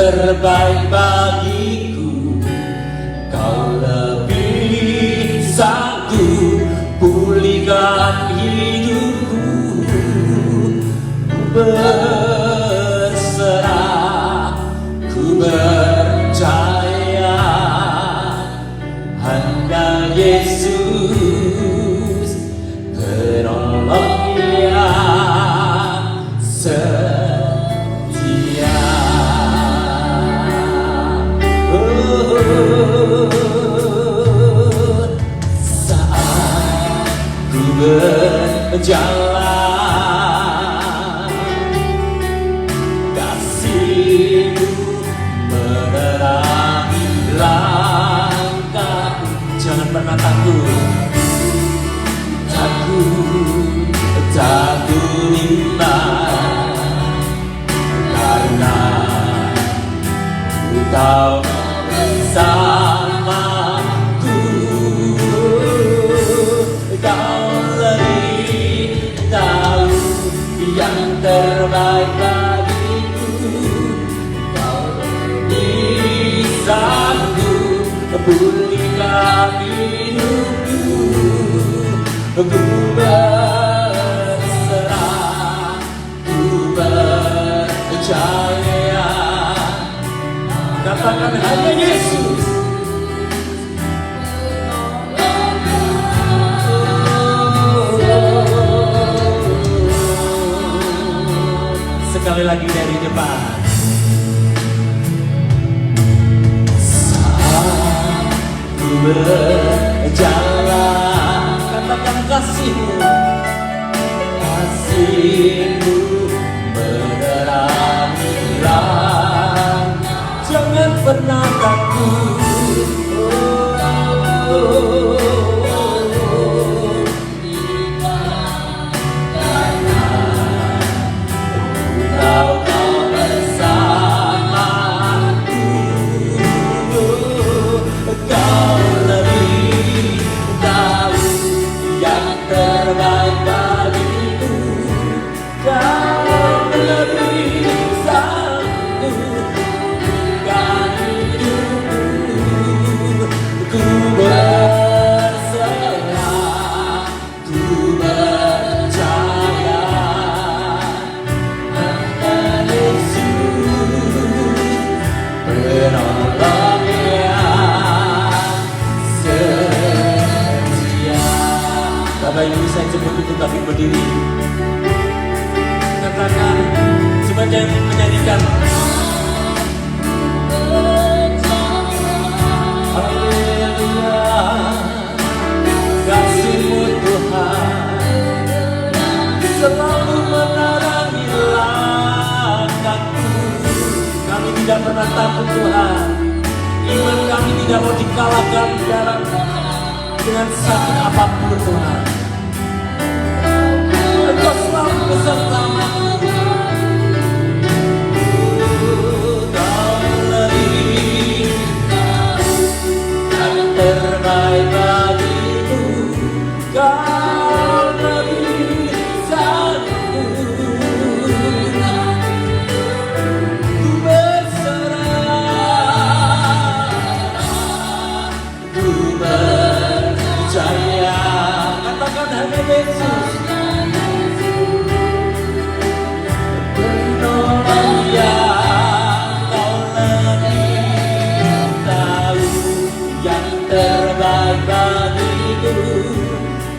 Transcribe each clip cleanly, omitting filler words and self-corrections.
terbaik bagiku. Kau lebih sanggup pulihkan hidupku. Ku berserah, ku percaya hanya Yesus penolong yang setia. Saat ku berjalan, kasih-Mu menerangi langkahku. Jangan pernah takut, takut iman, karena Ku tahu bersamaku. Kau lebih tahu yang terbaik bagiku. Kau lebih sanggup pulihkan hidupku. Ku berserah, ku percaya. Katakan hanya Yesus. Sekali lagi dari depan. Saat ku berjalan, katakan kasih-Mu, kasih-Mu menerangi langkah. Jangan pernah takut. Bapak Ibu, saya jemput untuk kami berdiri. Katakan sebagai menyanyikan Haleluya, kasih-Mu Tuhan selalu menerangi langkahku. Kami tidak pernah takut Tuhan. Iman kami tidak mau dikalahkan dengan sakit apapun Tuhan. Engkau selalu bersamaku. Kau lebih yang terbaik bagiku. Kau lebih sanggup. Ku berserah, ku percaya. Katakan hanya Yesus.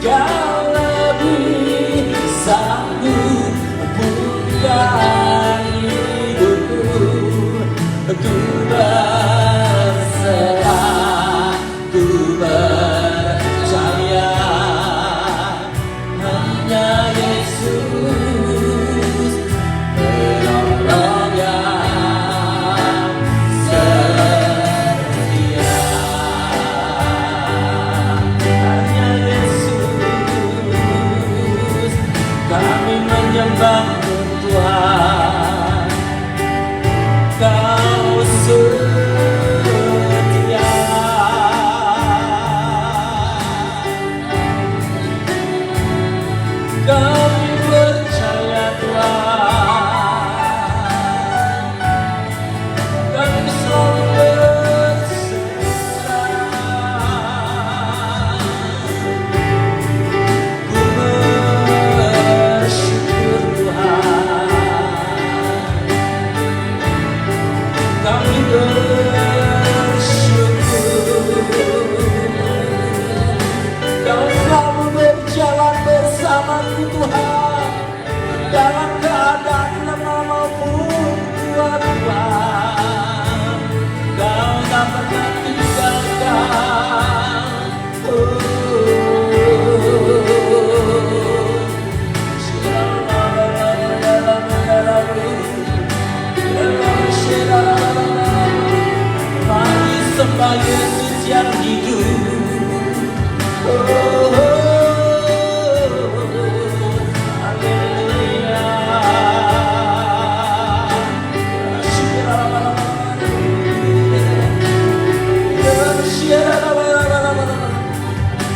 Kau lebih sanggup pulihkan hidupku. Ku berserah, ku percaya hanya Yesus penolong yang setia. Hanya Yesus kami menyembah Tuhan. Kau setia. Kami percaya Tuhan. Tuhan, dalam keadaan lemah maupun kuat Tuhan, Kau tak pernah tinggalkan. Mari sembah Yesus yang hidup.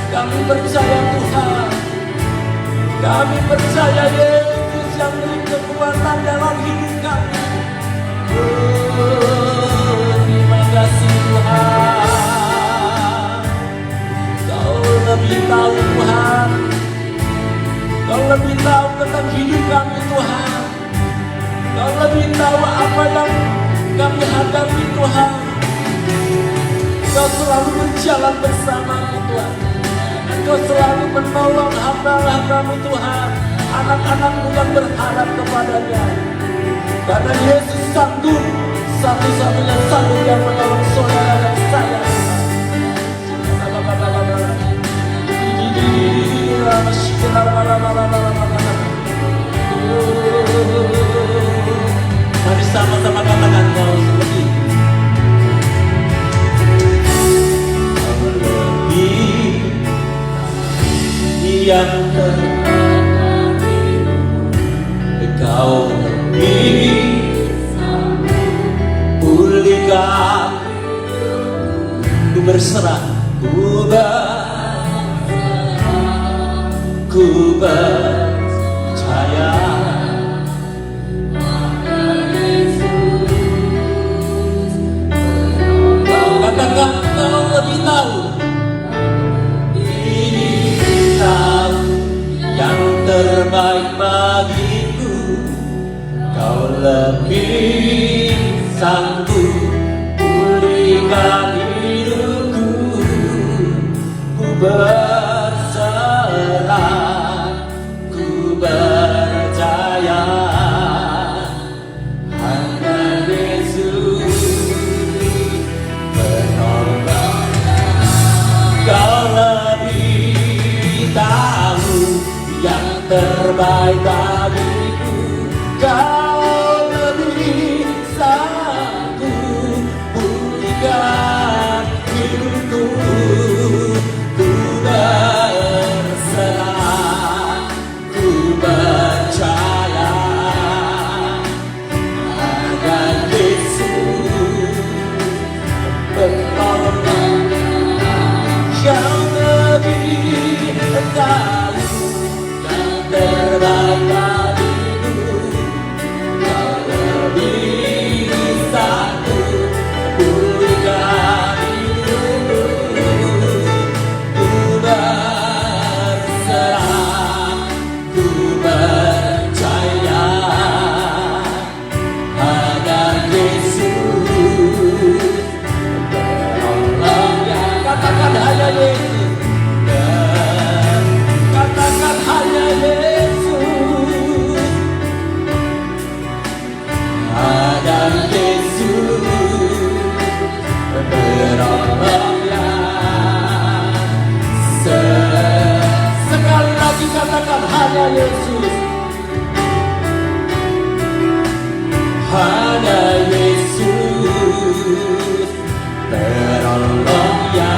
Kami percaya Tuhan, kami percaya Yesus yang beri kekuatan dalam hidup kami. Terima kasih Tuhan, Kau lebih tahu Tuhan, Kau lebih tahu tentang hidup kami Tuhan, Kau lebih tahu apa yang kami hadapi Tuhan. Kau selalu berjalan bersama Tuhan. Kau selalu menolong hamba-hamba-Mu Tuhan, anak-anak-Mu yang berharap kepadanya. Karena Yesus sanggup, satu-satunya sanggup yang menolong saudara dan saya. Mari sama-sama katakan kau seperti yang Kau lebih pulihkan, ku berserah, ku percaya. Katakan Kau lebih tahu, yang terbaik bagiku. Kau lebih sanggup pulihkan hidupku. Ku berserah, ku percaya, hanya Yesus penolong. Kau lebih tahu yang terbaik bagiku. Kau lebih sanggup pulihkan hidupku. Ku berserah, ku percaya, hanya Yesus penolong. Kau lebih tahu terbaik bagiku. Kau lebih sanggup pulihkan hidupku. Ku berserah, ku percaya, hanya Yesus penolongnya. Katakan hanya Yesus. Katakan hanya Yesus, hanya Yesus penolongnya. Sekali lagi katakan hanya Yesus, hanya Yesus penolongnya.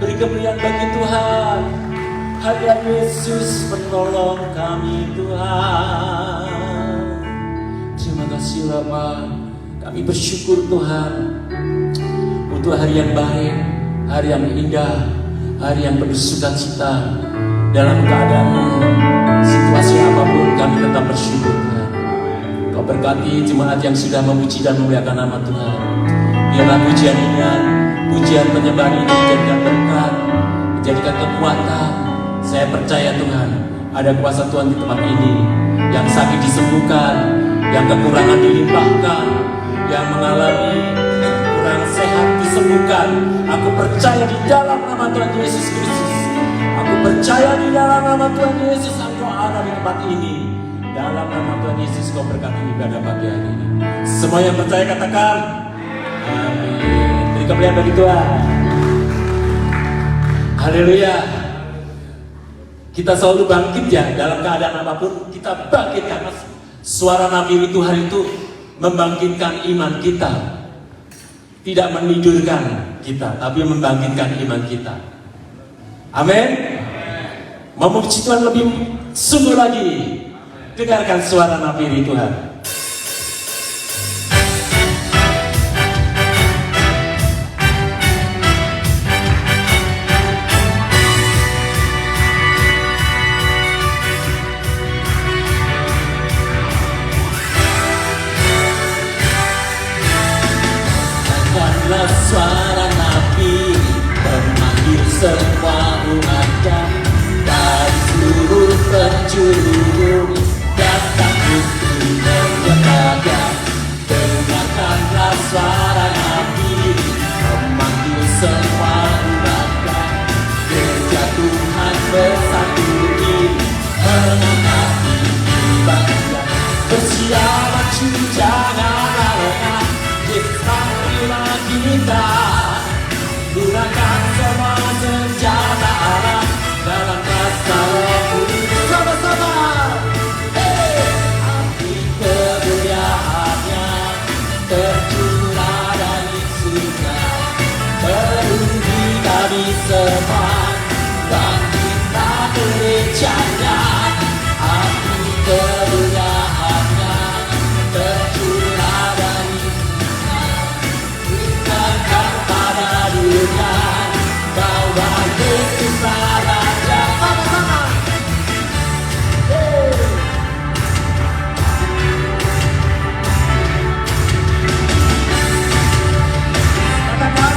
Beri kemuliaan bagi Tuhan. Hanya Yesus penolong kami Tuhan. Terima kasih Bapa. Kami bersyukur Tuhan untuk hari yang baik, hari yang indah, hari yang penuh sukacita. Dalam keadaan situasi apapun kami tetap bersyukur Tuhan. Kau berkati jemaat yang sudah memuji dan memuliakan nama Tuhan. Biarlah pujian ini, pujian penyembahan ini menjadikan berkat, menjadikan kekuatan. Saya percaya Tuhan, ada kuasa Tuhan di tempat ini. Yang sakit disembuhkan, yang kekurangan dilimpahkan. yang mengalami kurang sehat disembuhkan. Aku percaya di dalam nama Tuhan Yesus Kristus. Aku percaya di dalam nama Tuhan Yesus Engkau ada di tempat ini. Dalam nama Tuhan Yesus Kau berkati ibadah pagi hari ini. Semua yang percaya katakan amin. Beri kemuliaan bagi Tuhan. Haleluya. Kita selalu bangkit ya, dalam keadaan apapun kita bangkit karena suara nafiri Tuhan itu membangkitkan iman kita. Tidak menidurkan kita, tapi membangkitkan iman kita. Amin. Memuji Tuhan lebih sungguh lagi. Dengarkan suara nafiri Tuhan. Suara Nabi memanggil semua umatnya dari seluruh penjuru datang untuk menyembahnya. Dengarkanlah suara Nabi memanggil semua umatnya. Kerja Tuhan bersatu ini mengangkat ibadah. Bersiap maju jangan lengah. Marilah kita gunakan semua senjata Allah dalam kuasa Roh sama-sama. Api kemuliaannya tercurah dari surga, penuhi kami semua dan kita gerejanya. Api kemuliaannya tercurah dari pada dunia bahwa Yesus Raja. Sama-sama. Katakan.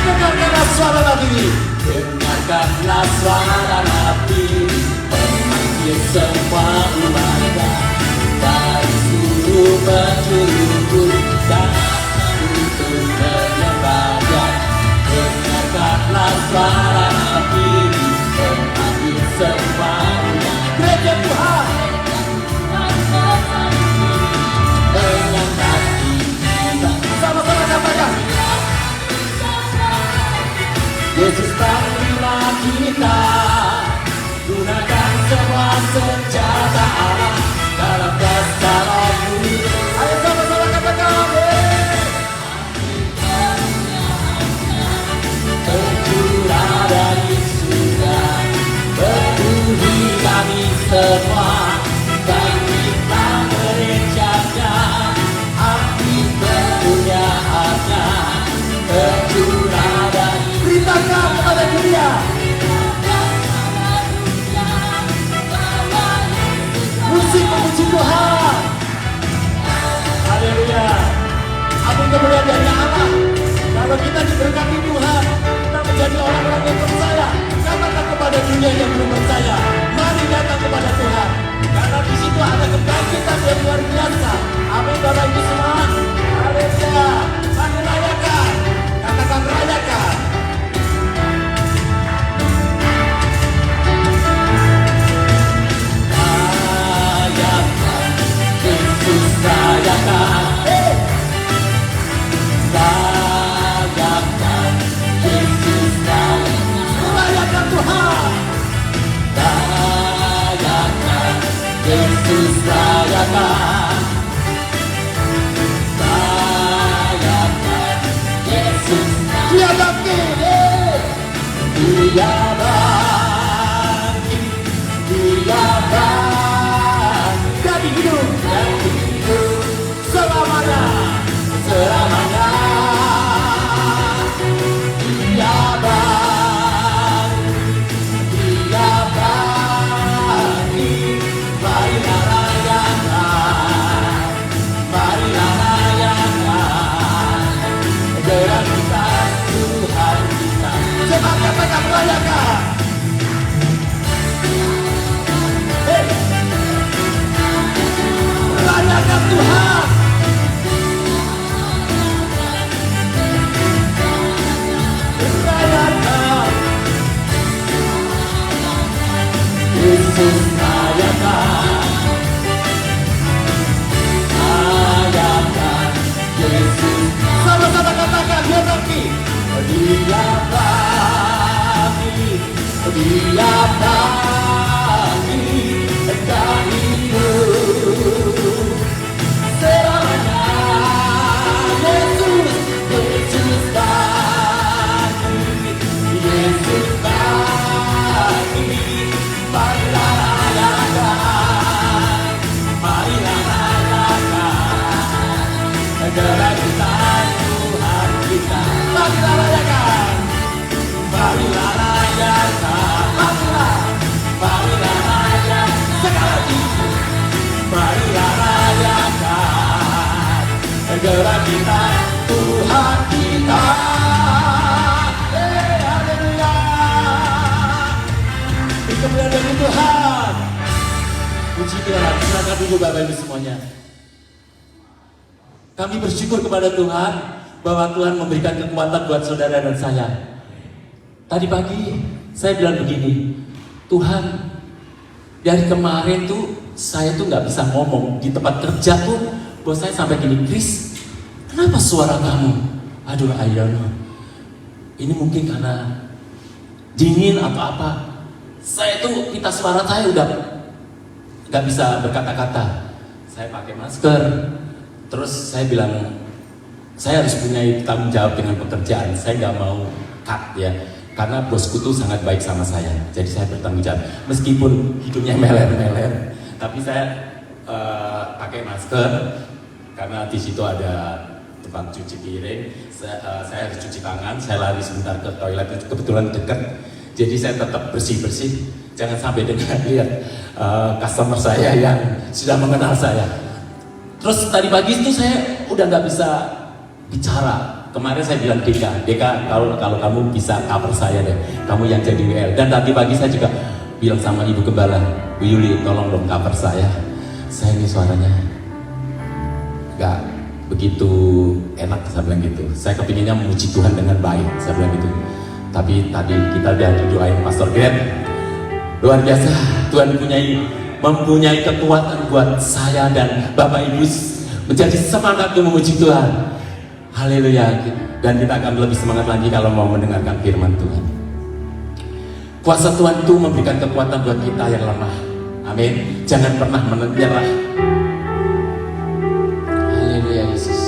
Dengarkanlah suara Nabi. Dengarkanlah suara Nabi memanggil semua umatnya dari seluruh penjuru dan untuk menyembahnya. Dengarkanlah suara Nabi memanggil semua gereja Tuhan mengangkat kita. Sama-sama katakan Yesus panggillah kita, gunakan semua senjata Allah dalam kuasa Roh-Mu. Ayo sama-sama katakan tercurah dari surga, penuhi kami semua dan kita gereja-Nya. Api kemuliaannya tercurah dari beritakan kepada dunia. Musik memuji Tuhan. Haleluya. Api kemuliaan dari Allah. Kalau kita diberkati Tuhan, kita menjadi orang-orang yang percaya. Katakan kepada dunia yang belum percaya, mari datang kepada Tuhan. Karena di situ ada kebangkitan yang luar biasa. Amin Bapak Ibu semua. Haleluya. Mari rayakan. Katakan rayakan. Rayakan. Yesus rayakan. Rayakan Yesus rayakan Tuhan. Rayakan Yesus rayakan. Rayakan Yesus. Dia bangkit. Dia bangkit. Dia bangkit. Jadi hidup. Jadi hidup selamanya. Selamanya. Rayakan Tuhan. Angkat dulu Bapak Ibu semuanya. Kami bersyukur kepada Tuhan bahwa Tuhan memberikan kekuatan buat saudara dan saya. Tadi pagi saya bilang begini, Tuhan, dari kemarin tuh saya tuh nggak bisa ngomong di tempat kerja tuh, bos saya sampai gini, Chris, kenapa suara kamu? Aduh, I don't know. Ini mungkin karena dingin atau apa. Saya tuh pita suara saya udah nggak bisa berkata-kata. Saya pakai masker. Terus saya bilang, saya harus punya tanggung jawab dengan pekerjaan. Saya nggak mau cut ya, karena bosku tuh sangat baik sama saya. Jadi saya bertanggung jawab, meskipun hidungnya meler-meler, tapi saya pakai masker karena di situ ada tempat cuci piring. Saya harus cuci tangan. Saya lari sebentar ke toilet, itu kebetulan dekat. Jadi saya tetap bersih-bersih. Jangan sampai lihat customer saya yang sudah mengenal saya. Terus tadi pagi itu saya udah nggak bisa bicara. Kemarin saya bilang Deka, kalau kamu bisa cover saya deh, kamu yang jadi WL. Dan tadi pagi saya juga bilang sama Ibu Gembala, Bu Yuli, tolong dong cover saya. Saya ini suaranya nggak begitu enak, saya bilang gitu. Saya kepinginnya memuji Tuhan dengan baik, saya bilang gitu. Tapi tadi kita udah didoain Pastor Grant, luar biasa. Tuhan mempunyai kekuatan buat saya dan Bapak Ibu menjadi semangat untuk memuji Tuhan. Haleluya. Dan kita akan lebih semangat lagi kalau mau mendengarkan firman Tuhan. Kuasa Tuhan itu memberikan kekuatan buat kita yang lemah. Amin. Jangan pernah menyerah. Haleluya Yesus.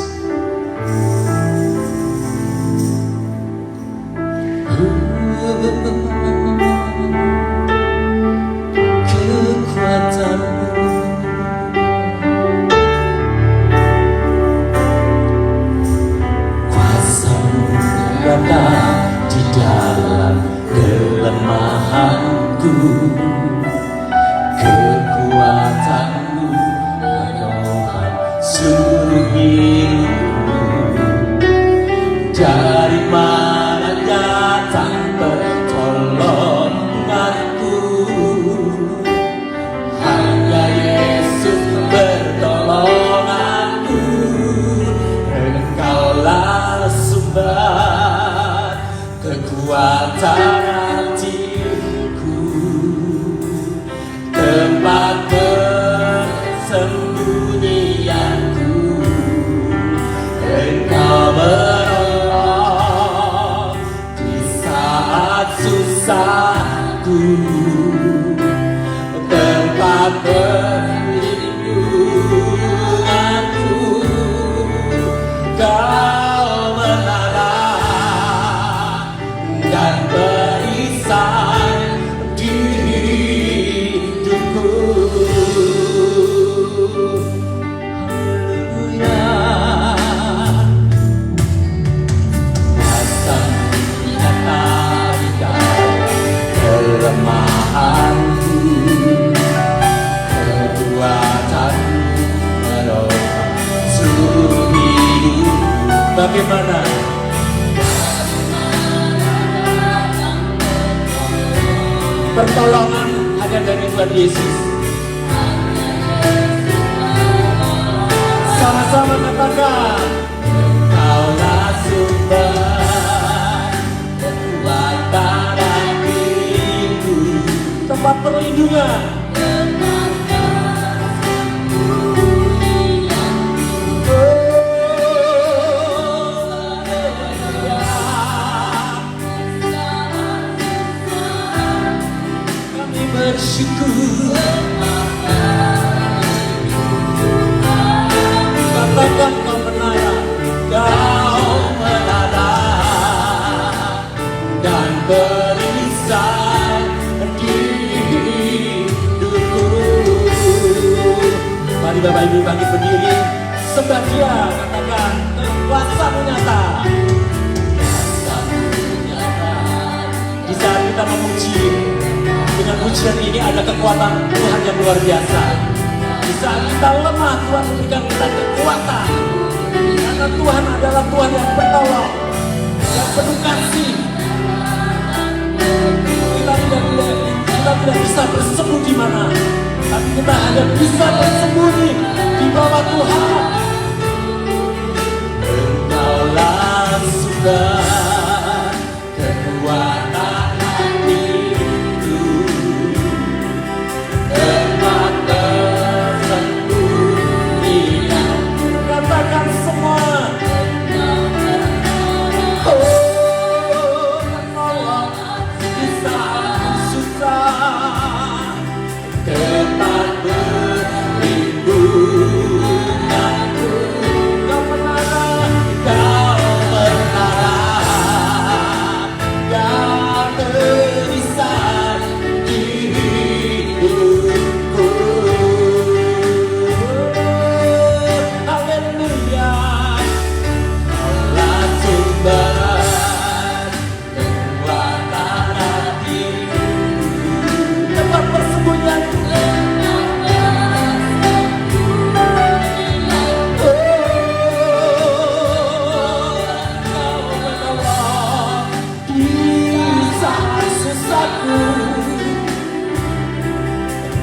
Di dalam kelemahanku, kekuatanmu menolong seluruh hidupku. Dari mana datang pertolonganku? Hanya Yesus bertolong aku. Engkaulah sumber kekuatan hatiku, tempat persembunyianku. Engkau menolong di saat susahku, tempat perlindunganku. Kau menara dan perisai di hidupku. Haleluya. Kuasa-Mu nyata di dalam kelemahanku, kekuatan-Mu menolong seluruh hidup. Bagaimana? Pertolongan hanya dari Tuhan Yesus. Sama-sama katakan, Engkaulah sumber kekuatan hatiku, tempat perlindungan. Bersyukur, katakan kau menara, kau menara dan perisai di hidupku. Mari Bapak Ibu bangkit berdiri, sembah Dia, katakan kuasa-Mu nyata. Di saat kita memuji, dengan pujian ini ada kekuatan Tuhan yang luar biasa. Di saat kita lemah, Tuhan memberikan kita kekuatan. Karena Tuhan adalah Tuhan yang penolong, yang penuh kasih. Kita tidak bisa bersembunyi di mana. tapi kita hanya bisa bersembunyi di bawah Tuhan. Engkaulah sumber kekuatan hatiku, tempat persembunyian. Katakan semua. Tempat berlindunganku, Kau menara, Kau berisan di hidupku. Haleluya, Kaulah sumber kekuatan hatiku, tempat persembunyian.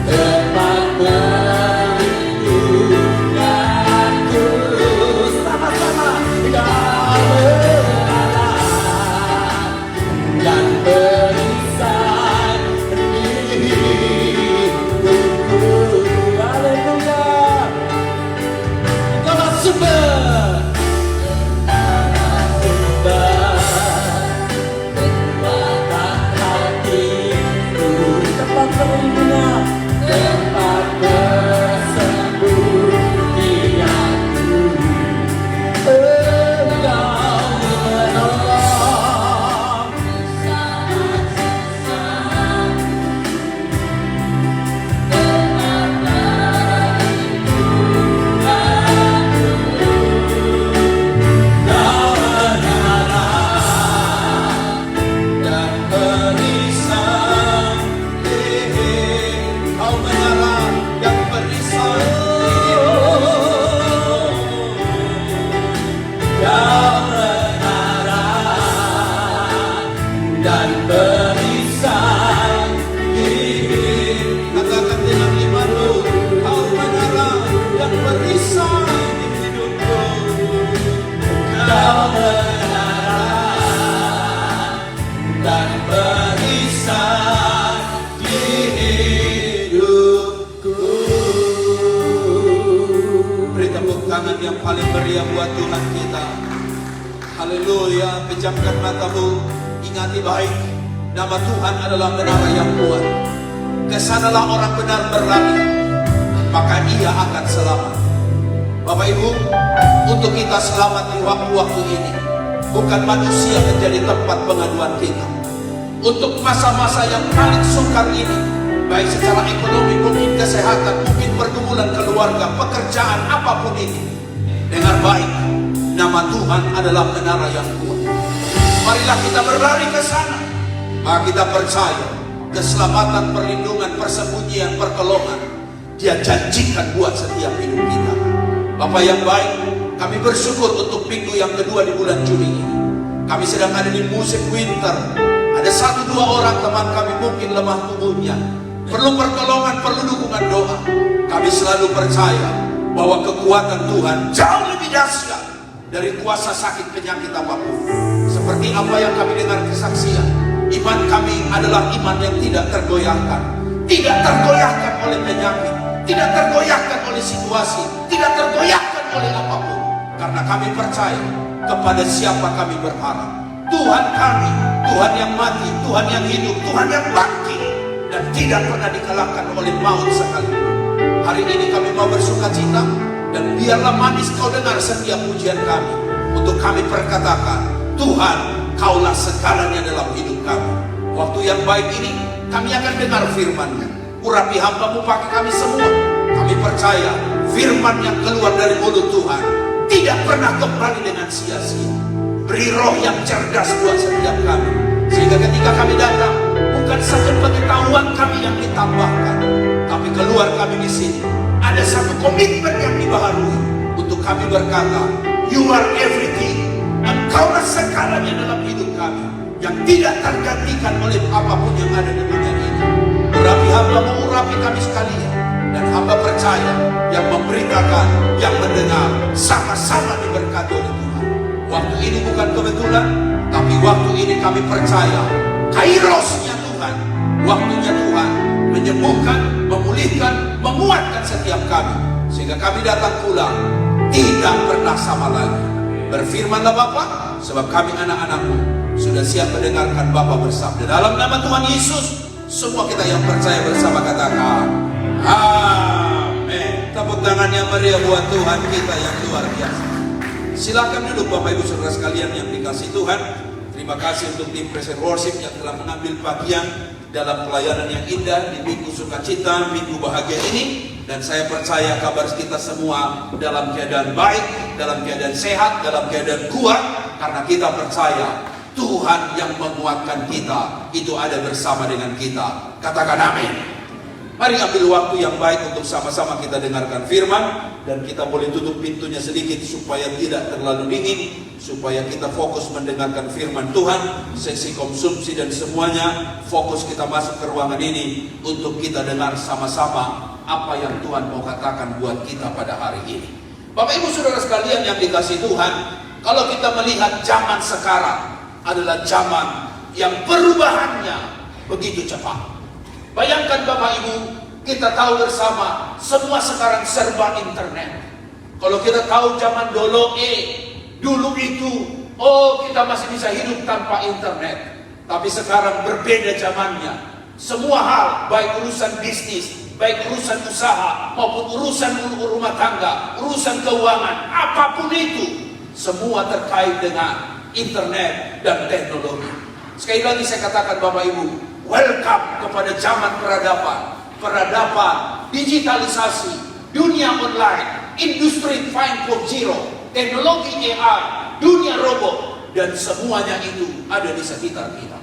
Tempat perlindunganku, sama-sama Kau menara dan berisan di hidupku. Haleluya, Engkaulah sumber kekuatan hatiku, tempat perlindungan, tempat persembunyianku. Engkau menolong Kau menara dan berisan di hidupku. Kau menara yang berisan Kau menara dan berisan di hidupku. Katakan dengan imanmu, Kau menara yang berisan di hidupku. Kau menara dan berisan di hidupku. Beri tepuk tangan yang paling meriah buat Tuhan kita. Haleluya. Pejamkan matamu, ingati baik, nama Tuhan adalah menara yang kuat. Kesanalah orang benar berlari, maka ia akan selamat. Bapak Ibu, untuk kita selamat di waktu-waktu ini, bukan manusia menjadi tempat pengaduan kita. Untuk masa-masa yang paling sukar ini, baik secara ekonomi, mungkin kesehatan, mungkin pergumulan keluarga, pekerjaan, apapun ini, dengar baik, nama Tuhan adalah menara yang kuat. Marilah kita berlari ke sana. Maka kita percaya keselamatan, perlindungan, persembunyian, pertolongan Dia janjikan buat setiap hidup kita. Bapak yang baik, kami bersyukur untuk minggu yang kedua di bulan Juli ini. Kami sedang ada di musim winter. Ada 1-2 orang teman kami mungkin lemah tubuhnya, perlu pertolongan, perlu dukungan doa. Kami selalu percaya bahwa kekuatan Tuhan jauh lebih dahsyat dari kuasa sakit penyakit apapun. Seperti apa yang kami dengar kesaksian, iman kami adalah iman yang tidak tergoyahkan. Tidak tergoyahkan oleh penyakit, tidak tergoyahkan oleh situasi, tidak tergoyahkan oleh apapun. Karena kami percaya kepada siapa kami berharap. Tuhan kami, Tuhan yang mati, Tuhan yang hidup, Tuhan yang bangkit, dan tidak pernah dikalahkan oleh maut sekalipun. Hari ini kami mau bersukacita, dan biarlah manis kau dengar setiap pujian kami. Untuk kami perkatakan, Tuhan, Kaulah segalanya dalam hidup kami. Waktu yang baik ini, kami akan dengar firman-Nya. Urapi hamba-Mu pakai kami semua. Kami percaya firman yang keluar dari mulut Tuhan tidak pernah kembali dengan sia-sia. Beri roh yang cerdas buat setiap kami, sehingga ketika kami datang, bukan saja pengetahuan kami yang ditambahkan, tapi keluar kami di sini ada satu komitmen yang dibaharui untuk kami berkata, You are everything. Engkaulah segalanya dalam hidup kami, yang tidak tergantikan oleh apapun yang ada di dunia ini. Urapi hamba-Mu, urapi kami sekalian. Dan hamba percaya yang memberitakan, yang mendengar, sama-sama diberkati oleh Tuhan. Waktu ini bukan kebetulan, tapi waktu ini kami percaya kairosnya Tuhan, waktunya Tuhan menyembuhkan, memulihkan, menguatkan setiap kami, sehingga kami datang pulang tidak pernah sama lagi. Berfirmanlah Bapa, sebab kami anak-anakmu sudah siap mendengarkan Bapa bersabda. Dalam nama Tuhan Yesus, semua kita yang percaya bersama katakan amin. Tepuk tangan yang meriah buat Tuhan kita yang luar biasa. Silakan duduk Bapak Ibu Saudara sekalian yang dikasihi Tuhan. Terima kasih untuk tim Praise and Worship yang telah mengambil bagian dalam pelayanan yang indah di Minggu Sukacita, Minggu Bahagia ini. Dan saya percaya kabar kita semua dalam keadaan baik, dalam keadaan sehat, dalam keadaan kuat. Karena kita percaya Tuhan yang menguatkan kita itu ada bersama dengan kita. Katakan amin. Mari ambil waktu yang baik untuk sama-sama kita dengarkan firman. Dan kita boleh tutup pintunya sedikit supaya tidak terlalu dingin, supaya kita fokus mendengarkan firman Tuhan. Sesi konsumsi dan semuanya, fokus kita masuk ke ruangan ini untuk kita dengar sama-sama apa yang Tuhan mau katakan buat kita pada hari ini. Bapak Ibu Saudara sekalian yang dikasihi Tuhan, kalau kita melihat zaman sekarang adalah zaman yang perubahannya begitu cepat. Bayangkan Bapak Ibu, kita tahu bersama semua sekarang serba internet. Kalau kita tahu zaman dulu itu, kita masih bisa hidup tanpa internet. Tapi sekarang berbeda zamannya. Semua hal, baik urusan bisnis, baik urusan usaha, maupun urusan rumah tangga, urusan keuangan, apapun itu, semua terkait dengan internet dan teknologi. Sekali lagi saya katakan Bapak Ibu, welcome kepada zaman peradaban, digitalisasi, dunia online, industri 5.0, teknologi AI, dunia robot, dan semuanya itu ada di sekitar kita.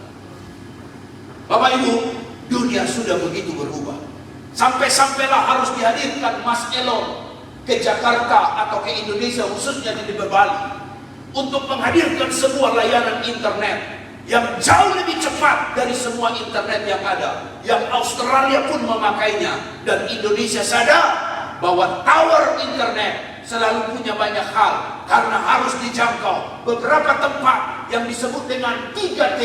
Bapak Ibu, dunia sudah begitu berubah. Sampai-sampailah harus dihadirkan Mas Elon ke Jakarta atau ke Indonesia, khususnya di Bali, untuk menghadirkan sebuah layanan internet yang jauh lebih cepat dari semua internet yang ada, yang Australia pun memakainya. Dan Indonesia sadar bahwa tower internet selalu punya banyak hal, karena harus dijangkau beberapa tempat yang disebut dengan 3T,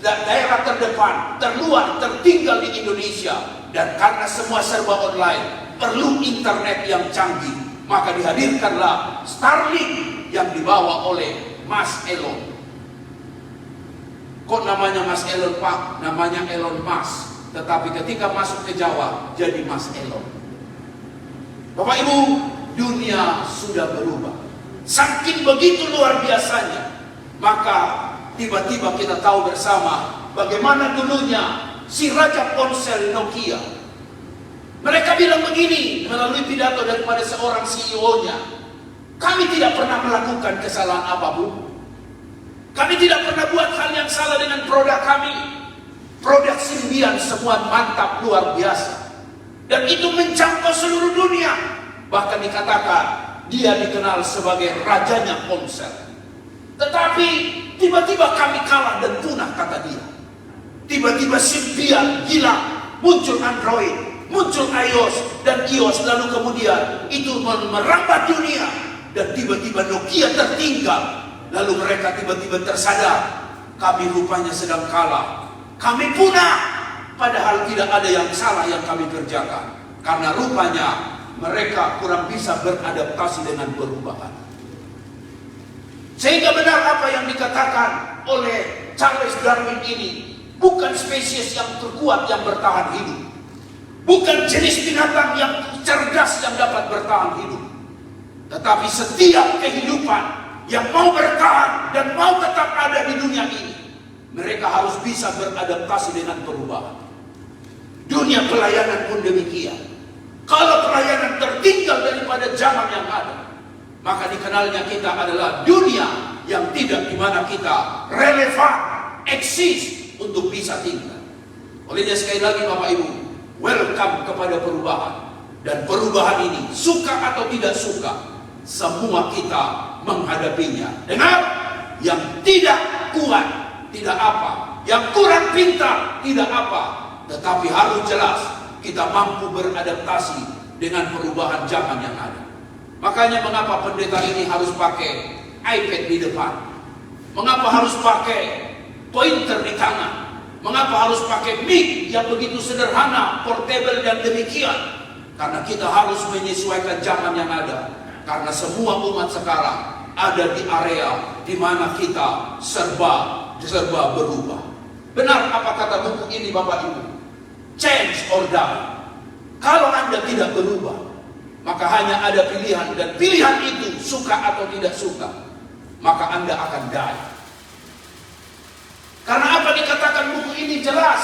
daerah terdepan, terluar, tertinggal di Indonesia. Dan karena semua serba online, perlu internet yang canggih, maka dihadirkanlah Starlink yang dibawa oleh Mas Elon. Kok namanya Mas Elon Pak? Namanya Elon Musk. Tetapi ketika masuk ke Jawa, jadi Mas Elon. Bapak Ibu, dunia sudah berubah. Saking begitu luar biasanya, maka tiba-tiba kita tahu bersama bagaimana dulunya si Raja Ponsel Nokia. Mereka bilang begini melalui pidato daripada seorang CEO-nya, kami tidak pernah melakukan kesalahan apapun. Kami tidak pernah buat hal yang salah dengan produk kami. Produk Symbian semua mantap, luar biasa. Dan itu menjangkau seluruh dunia. Bahkan dikatakan dia dikenal sebagai rajanya ponsel. Tetapi tiba-tiba kami kalah dan punah, kata dia. Tiba-tiba Symbian hilang, muncul Android, muncul iOS dan iOS, lalu kemudian itu merambat dunia. Dan tiba-tiba Nokia tertinggal. Lalu mereka tiba-tiba tersadar, kami rupanya sedang kalah, kami punah. Padahal tidak ada yang salah yang kami kerjakan, karena rupanya mereka kurang bisa beradaptasi dengan perubahan. Sehingga benar apa yang dikatakan oleh Charles Darwin ini, bukan spesies yang terkuat yang bertahan hidup, bukan jenis binatang yang cerdas yang dapat bertahan hidup, tetapi setiap kehidupan yang mau bertahan dan mau tetap ada di dunia ini, mereka harus bisa beradaptasi dengan perubahan. Dunia pelayanan pun demikian. Kalau pelayanan tertinggal daripada zaman yang ada, maka dikenalnya kita adalah dunia yang tidak, di mana kita relevan, eksis untuk bisa tinggal. Olehnya sekali lagi Bapak Ibu, welcome kepada perubahan. Dan perubahan ini, suka atau tidak suka, semua kita menghadapinya. Dengar, yang tidak kuat tidak apa, yang kurang pintar tidak apa, tetapi harus jelas kita mampu beradaptasi dengan perubahan zaman yang ada. Makanya mengapa pendeta ini harus pakai iPad di depan? Mengapa harus pakai pointer di tangan? Mengapa harus pakai mic yang begitu sederhana, portable dan demikian? Karena kita harus menyesuaikan zaman yang ada. Karena semua umat sekarang ada di area di mana kita serba berubah. Benar apa kata buku ini Bapak Ibu? Change or die. Kalau Anda tidak berubah, maka hanya ada pilihan, dan pilihan itu suka atau tidak suka, maka Anda akan die. Karena apa dikatakan buku ini jelas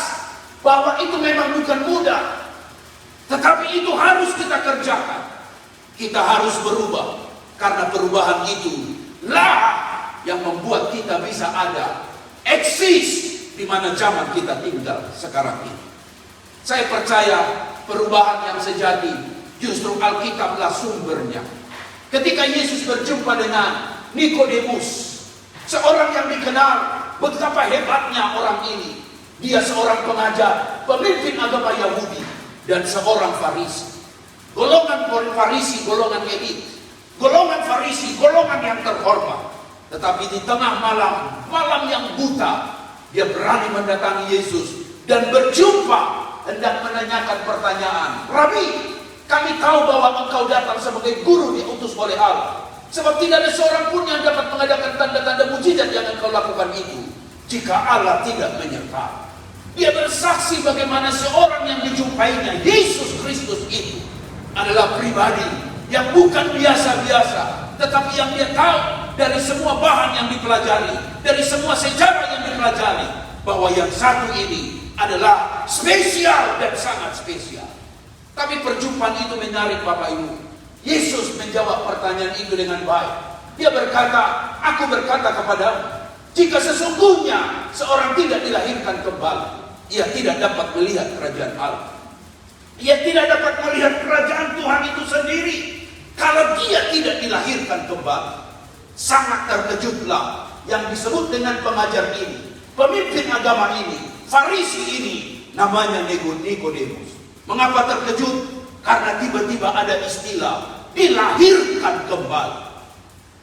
bahwa itu memang bukan mudah, tetapi itu harus kita kerjakan. Kita harus berubah, karena perubahan itu lah yang membuat kita bisa ada, eksis di mana zaman kita tinggal sekarang ini. Saya percaya perubahan yang sejati justru Alkitablah sumbernya. Ketika Yesus berjumpa dengan Nikodemus, seorang yang dikenal betapa hebatnya orang ini. Dia seorang pengajar, pemimpin agama Yahudi, dan seorang Farisi. Golongan Farisi, golongan elit. Golongan Farisi, golongan yang terhormat. Tetapi di tengah malam yang buta, dia berani mendatangi Yesus dan berjumpa, hendak menanyakan pertanyaan. Rabi, kami tahu bahwa engkau datang sebagai guru diutus oleh Allah. Sebab tidak ada seorang pun yang dapat mengadakan tanda-tanda mujizat yang engkau lakukan itu jika Allah tidak menyertai. Dia bersaksi bagaimana seorang yang dijumpainya, Yesus Kristus itu adalah pribadi yang bukan biasa-biasa, tetapi yang dia tahu dari semua bahan yang dipelajari, dari semua sejarah yang dipelajari, bahwa yang satu ini adalah spesial dan sangat spesial. Tapi perjumpaan itu menarik Bapak Ibu. Yesus menjawab pertanyaan itu dengan baik. Dia berkata, aku berkata kepadamu, jika sesungguhnya seorang tidak dilahirkan kembali, ia tidak dapat melihat kerajaan Allah. Ia tidak dapat melihat kerajaan Tuhan itu sendiri kalau dia tidak dilahirkan kembali. Sangat terkejutlah yang disebut dengan pengajar ini, pemimpin agama ini, Farisi ini, namanya Nikodemus. Mengapa terkejut? Karena tiba-tiba ada istilah dilahirkan kembali.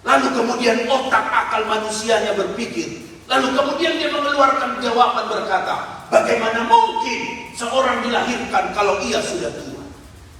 Lalu kemudian otak akal manusianya berpikir. Lalu kemudian dia mengeluarkan jawaban berkata, bagaimana mungkin seorang dilahirkan kalau ia sudah tua?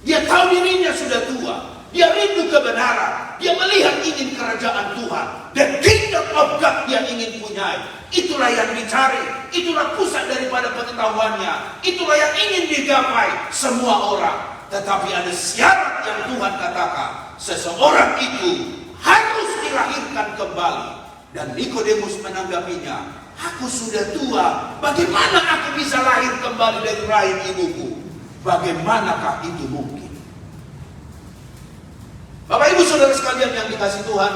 Dia tahu dirinya sudah tua. Dia rindu kebenaran. Dia melihat ingin kerajaan Tuhan. The kingdom of God dia ingin punyai. Itulah yang dicari. Itulah pusat daripada pengetahuannya. Itulah yang ingin digapai semua orang. Tetapi ada syarat yang Tuhan katakan. Seseorang itu harus dilahirkan kembali. Dan Nikodemus menanggapinya, aku sudah tua. Bagaimana aku bisa lahir kembali dari rahim ibuku? Bagaimanakah itu mungkin? Bapak Ibu Saudara sekalian yang dikasih Tuhan,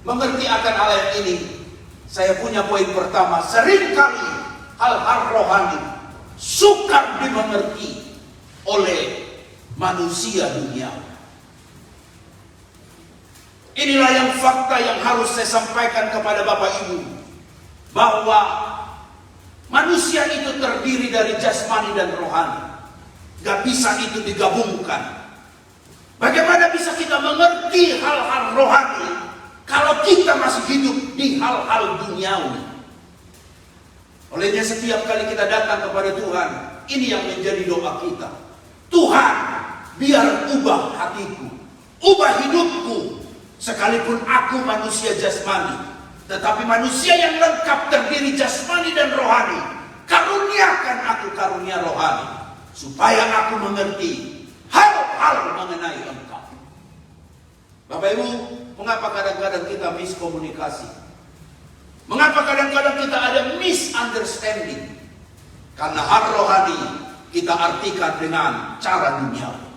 mengerti akan hal yang ini, saya punya poin pertama. Seringkali hal-hal rohani sukar dimengerti oleh manusia dunia. Inilah yang fakta yang harus saya sampaikan kepada Bapak Ibu, bahwa manusia itu terdiri dari jasmani dan rohani. Gak bisa itu digabungkan. Bagaimana bisa kita mengerti hal-hal rohani kalau kita masih hidup di hal-hal duniawi? Olehnya setiap kali kita datang kepada Tuhan, ini yang menjadi doa kita. Tuhan, biar ubah hatiku, ubah hidupku, sekalipun aku manusia jasmani, tetapi manusia yang lengkap terdiri jasmani dan rohani. Karuniakan aku karunia rohani, supaya aku mengerti hal-hal mengenai Engkau. Bapak Ibu, mengapa kadang-kadang kita miskomunikasi? Mengapa kadang-kadang kita ada misunderstanding? Karena hal rohani kita artikan dengan cara duniawi.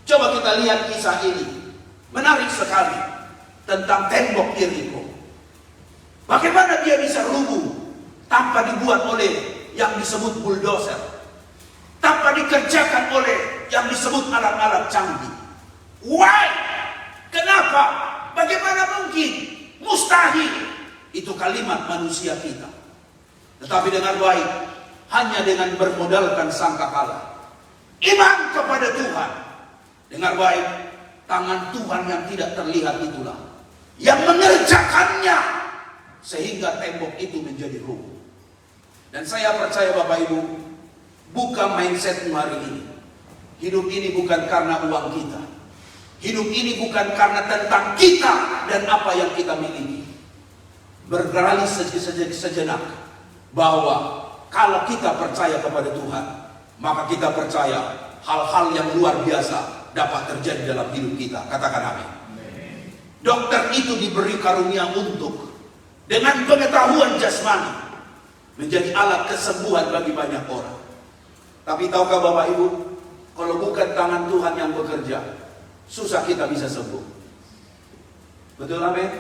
Coba kita lihat kisah ini. Menarik sekali tentang tembok Yeriko. Bagaimana dia bisa rubuh tanpa dibuat oleh yang disebut bulldozer, tanpa dikerjakan oleh yang disebut alat-alat canggih. Why? Kenapa? Bagaimana mungkin? Mustahil. Itu kalimat manusia kita. Tetapi dengan baik, hanya dengan bermodalkan sangkakala, iman kepada Tuhan, Dengar baik, tangan Tuhan yang tidak terlihat itulah yang mengerjakannya sehingga tembok itu menjadi rubuh. Dan saya percaya Bapak Ibu, buka mindsetmu hari ini. Hidup ini bukan karena uang kita. Hidup ini bukan karena tentang kita dan apa yang kita miliki. Beralih sejenak bahwa kalau kita percaya kepada Tuhan, maka kita percaya hal-hal yang luar biasa dapat terjadi dalam hidup kita. Katakan amin. Dokter itu diberi karunia untuk dengan pengetahuan jasmani menjadi alat kesembuhan bagi banyak orang. Tapi tahukah Bapak Ibu, kalau bukan tangan Tuhan yang bekerja, susah kita bisa sembuh. Betul amin?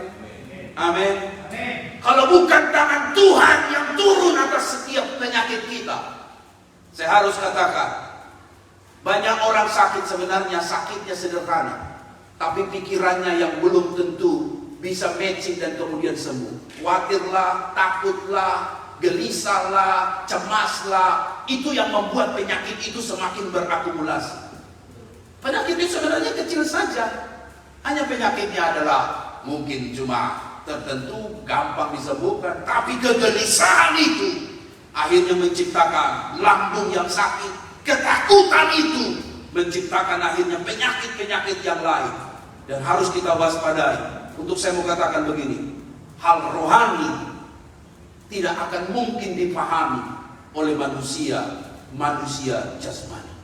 Amin. Kalau bukan tangan Tuhan yang turun atas setiap penyakit kita, saya harus katakan, banyak orang sakit sebenarnya sakitnya sederhana, tapi pikirannya yang belum tentu bisa matching dan kemudian sembuh. Khawatirlah, takutlah, gelisahlah, cemaslah, itu yang membuat penyakit itu semakin berakumulasi. Penyakit itu sebenarnya kecil saja, hanya penyakitnya adalah mungkin cuma tertentu, gampang disembuhkan, tapi kegelisahan itu akhirnya menciptakan lambung yang sakit. Ketakutan itu menciptakan akhirnya penyakit-penyakit yang lain. Dan harus kita waspadai. Untuk saya mau katakan begini, hal rohani tidak akan mungkin dipahami oleh manusia jasmani.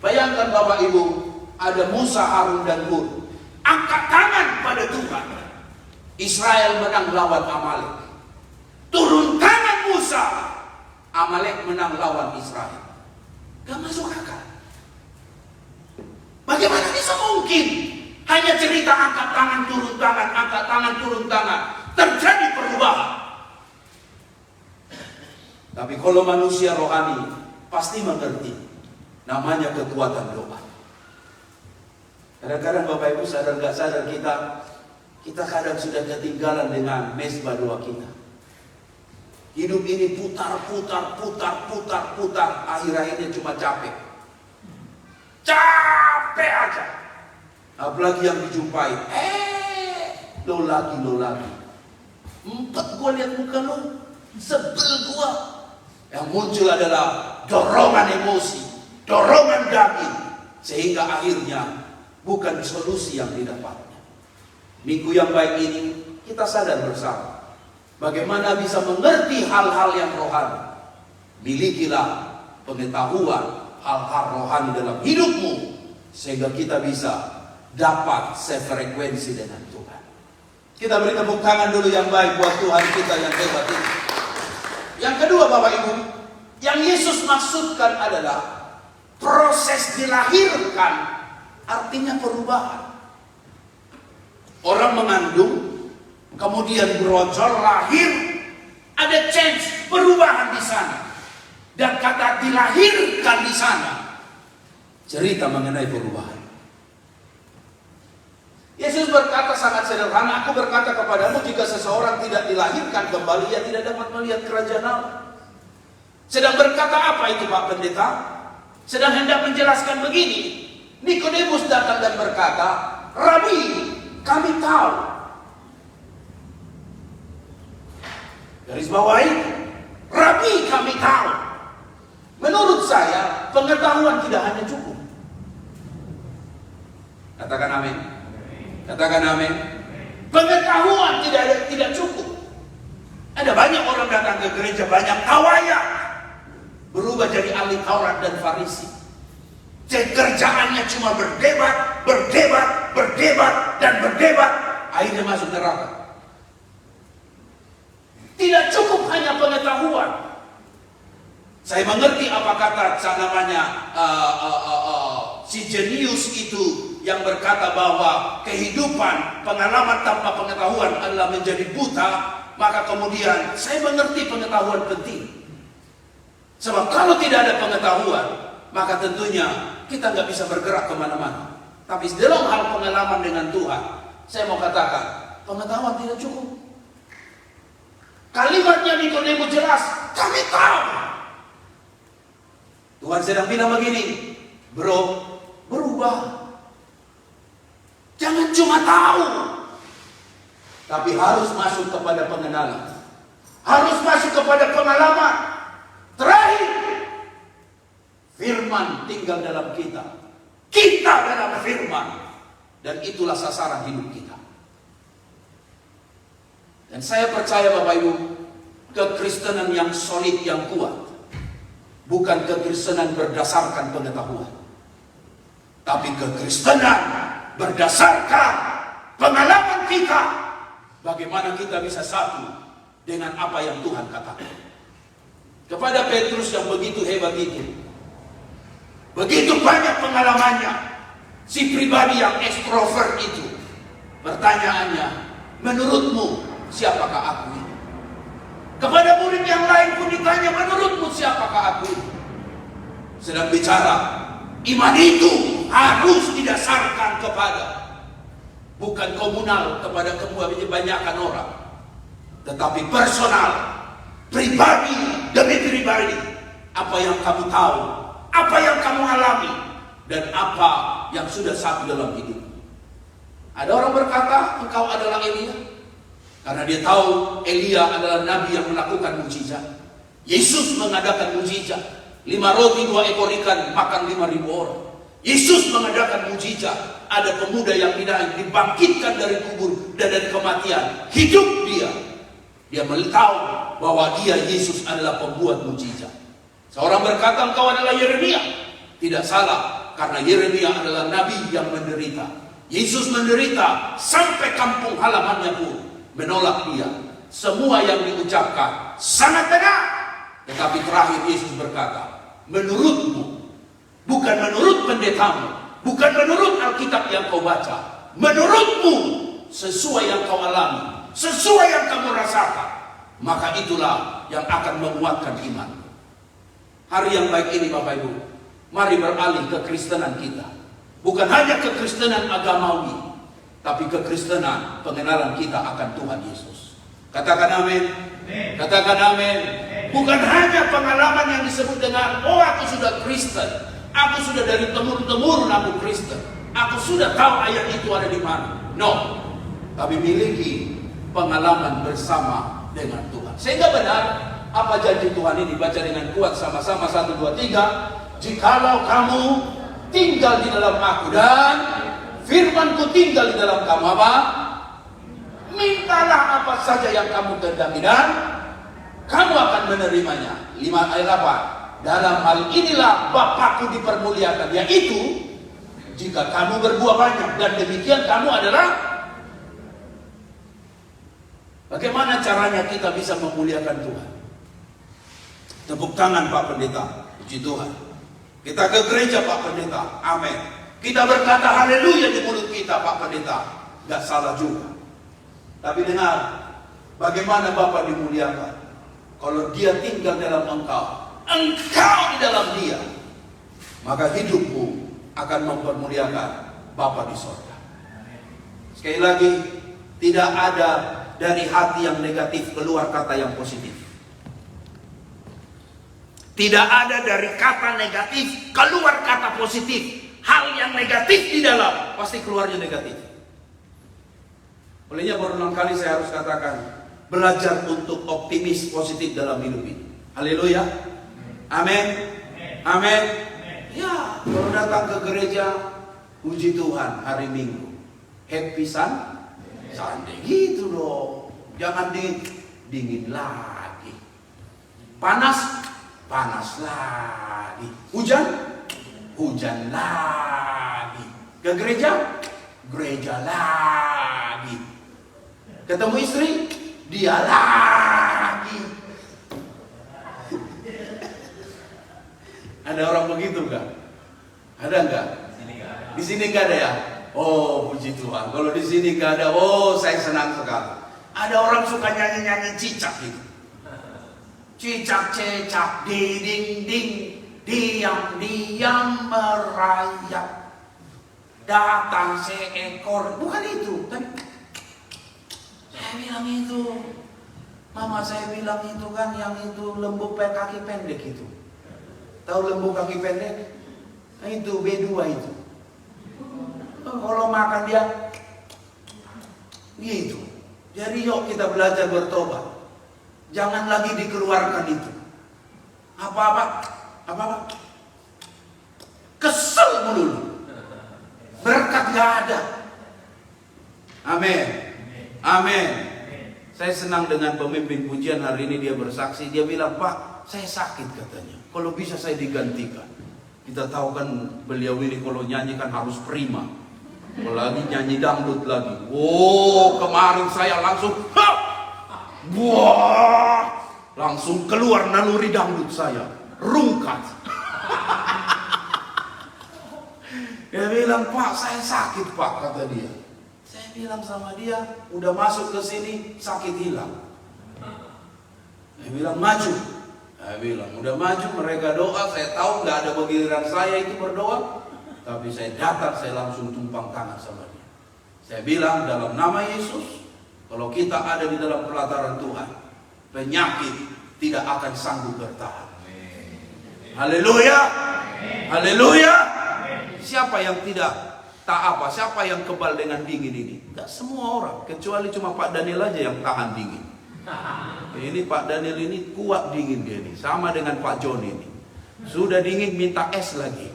Bayangkan Bapak Ibu, ada Musa, Harun dan Hur, angkat tangan pada Tuhan. Israel menang lawan Amalek. Turun tangan Musa, Amalek menang lawan Israel. Gak masuk akal. Bagaimana bisa mungkin hanya cerita angkat tangan turun tangan, angkat tangan turun tangan, terjadi perubahan? Tapi kalau manusia rohani pasti mengerti, namanya kekuatan doa. Kadang-kadang Bapak Ibu sadar gak sadar kita kadang sudah ketinggalan dengan mesbah doa kita. Hidup ini putar, akhir-akhirnya cuma capek. Capek aja. Apalagi yang dijumpai, lo lagi. Empat gua lihat muka lo, sebel gua. Yang muncul adalah dorongan emosi, dorongan daging, sehingga akhirnya bukan solusi yang didapatnya. Minggu yang baik ini kita sadar bersama bagaimana bisa mengerti hal-hal yang rohani. Milikilah pengetahuan hal-hal rohani dalam hidupmu sehingga kita bisa dapat sefrekuensi dengan Tuhan. Kita beri tepuk tangan dulu yang baik buat Tuhan kita yang hebat ini. Yang kedua Bapak Ibu, yang Yesus maksudkan adalah proses dilahirkan, artinya perubahan. Orang mengandung, kemudian brojol, lahir, ada change, perubahan di sana. Dan kata dilahirkan di sana, cerita mengenai perubahan. Yesus berkata sangat sederhana, aku berkata kepadamu, jika seseorang tidak dilahirkan kembali, ia tidak dapat melihat kerajaan Allah. Sedang berkata apa itu Pak Pendeta? Sedang hendak menjelaskan begini. Nikodemus datang dan berkata, Rabi, kami tahu. Garis bawahi, Rabi, kami tahu. Menurut saya, pengetahuan tidak hanya cukup. Katakan amin. Katakan amin. Pengetahuan tidak cukup. Ada banyak orang datang ke gereja, banyak tawaya, berubah jadi ahli Taurat dan Farisi. Jadi kerjaannya cuma berdebat, dan berdebat, akhirnya masuk neraka. Tidak cukup hanya pengetahuan. Saya mengerti apa kata namanya si jenius itu yang berkata bahwa kehidupan, pengalaman tanpa pengetahuan adalah menjadi buta. Maka kemudian saya mengerti pengetahuan penting. Sebab kalau tidak ada pengetahuan, maka tentunya kita nggak bisa bergerak kemana-mana. Tapi dalam hal pengalaman dengan Tuhan, saya mau katakan, pengetahuan tidak cukup. Kalimatnya Nikodemus jelas, kami tahu. Tuhan sedang bilang begini, bro, berubah. Jangan cuma tahu, tapi harus masuk kepada pengenalan. Harus masuk kepada pengalaman. Terakhir, firman tinggal dalam kita. Kita dalam firman. Dan itulah sasaran hidup kita. Dan saya percaya Bapak Ibu, kekristenan yang solid, yang kuat, bukan kekristenan berdasarkan pengetahuan, tapi kekristenan berdasarkan pengalaman kita. Bagaimana kita bisa satu dengan apa yang Tuhan katakan. Kepada Petrus yang begitu hebat itu, begitu banyak pengalamannya, si pribadi yang ekstrovert itu, pertanyaannya, menurutmu siapakah aku ini? Kepada murid yang lain pun ditanya, menurutmu siapakah aku ini? Sedang bicara, iman itu harus didasarkan kepada, bukan komunal kepada kebanyakan orang, tetapi personal, pribadi demi pribadi. Apa yang kamu tahu, apa yang kamu alami, dan apa yang sudah satu dalam hidup. Ada orang berkata, engkau adalah Elia, karena dia tahu Elia adalah nabi yang melakukan mujizat. Yesus mengadakan mujizat, 5 roti 2 ekor ikan makan 5.000 orang. Yesus mengadakan mujizat, ada pemuda yang dibangkitkan dari kubur dan dari kematian, hidup dia. Dia tahu bahwa dia, Yesus, adalah pembuat mujizat. Seorang berkata, engkau adalah Yeremia. Tidak salah, karena Yeremia adalah nabi yang menderita. Yesus menderita sampai kampung halamannya pun menolak dia. Semua yang diucapkan sangat benar. Tetapi terakhir Yesus berkata, menurutmu, bukan menurut pendetamu, bukan menurut Alkitab yang kau baca, menurutmu, sesuai yang kau alami, sesuai yang kamu rasakan, maka itulah yang akan menguatkan iman. Hari yang baik ini Bapak Ibu, mari beralih ke Kristenan kita. Bukan hanya kekristenan agamawi, tapi kekristenan pengenalan kita akan Tuhan Yesus. Katakan amin. Katakan amin. Bukan hanya pengalaman yang disebut dengan, oh aku sudah Kristen, aku sudah dari temurun-temurun aku Kristen, aku sudah tahu ayat itu ada di mana. No, tapi miliki pengalaman bersama dengan Tuhan. Sehingga benar apa janji Tuhan ini, baca dengan kuat sama-sama 1, 2, 3. Jikalau kamu tinggal di dalam aku dan firmanku tinggal di dalam kamu, apa? Mintalah apa saja yang kamu kehendaki dan kamu akan menerimanya. 5 ayat 8. Dalam hal inilah Bapakku dipermuliakan, yaitu jika kamu berbuah banyak, dan demikian kamu adalah. Bagaimana caranya kita bisa memuliakan Tuhan? Tepuk tangan Pak Pendeta, puji Tuhan. Kita ke gereja Pak Pendeta, amin. Kita berkata haleluya di mulut kita Pak Pendeta, gak salah juga. Tapi dengar, bagaimana Bapak dimuliakan? Kalau dia tinggal dalam engkau, engkau di dalam dia, maka hidupmu akan mempermuliakan Bapa di sorga. Sekali lagi, tidak ada dari hati yang negatif keluar kata yang positif. Tidak ada dari kata negatif keluar kata positif. Hal yang negatif di dalam pasti keluarnya negatif. Olehnya baru 6 kali saya harus katakan, belajar untuk optimis positif dalam hidup ini. Haleluya. Amin. Amin. Ya, baru datang ke gereja, puji Tuhan hari Minggu. Happy Sunday gitu dong. Jangan dingin lagi. Panas lagi. Hujan lagi. Ke gereja lagi. Ketemu istri, dia lagi. Ada orang begitu gak? Ada enggak? Di sini enggak ada ya? Oh, puji Tuhan. Kalau di sini enggak ada, oh saya senang sekali. Ada orang suka nyanyi-nyanyi cicak gitu. Cicak-cicak di dinding, diam-diam merayap. Datang seekor, bukan itu, kan? Saya bilang itu, mama saya bilang itu kan yang itu lembu kaki pendek itu. Tahu lembu kaki pendek? Itu B2 itu. Kalau makan dia Gitu. Jadi yuk kita belajar bertobat. Jangan lagi dikeluarkan itu. Apa-apa kesel mulu. Berkat gak ada. Amin. Amin. Saya senang dengan pemimpin pujian hari ini, dia bersaksi. Dia bilang, Pak, saya sakit katanya. Kalau bisa saya digantikan. Kita tahu kan beliau ini kalau nyanyi kan harus prima. Apalagi nyanyi dangdut lagi. Oh, kemarin saya langsung langsung keluar naluri dangdut saya. Rungkat. Dia bilang, Pak, saya sakit, Pak, kata dia. Saya bilang sama dia, udah masuk ke sini, sakit hilang. Dia bilang, maju. Saya bilang, udah maju, mereka doa, saya tahu nggak ada giliran saya itu berdoa. Tapi saya datang, saya langsung tumpang tangan sama dia. Saya bilang, dalam nama Yesus, kalau kita ada di dalam pelataran Tuhan, penyakit tidak akan sanggup bertahan. Haleluya. Haleluya. Siapa yang tidak siapa yang kebal dengan dingin ini? Tidak semua orang, kecuali cuma Pak Daniel aja yang tahan dingin. Ini Pak Daniel ini kuat dingin dia ini, sama dengan Pak John ini. Sudah dingin minta es lagi.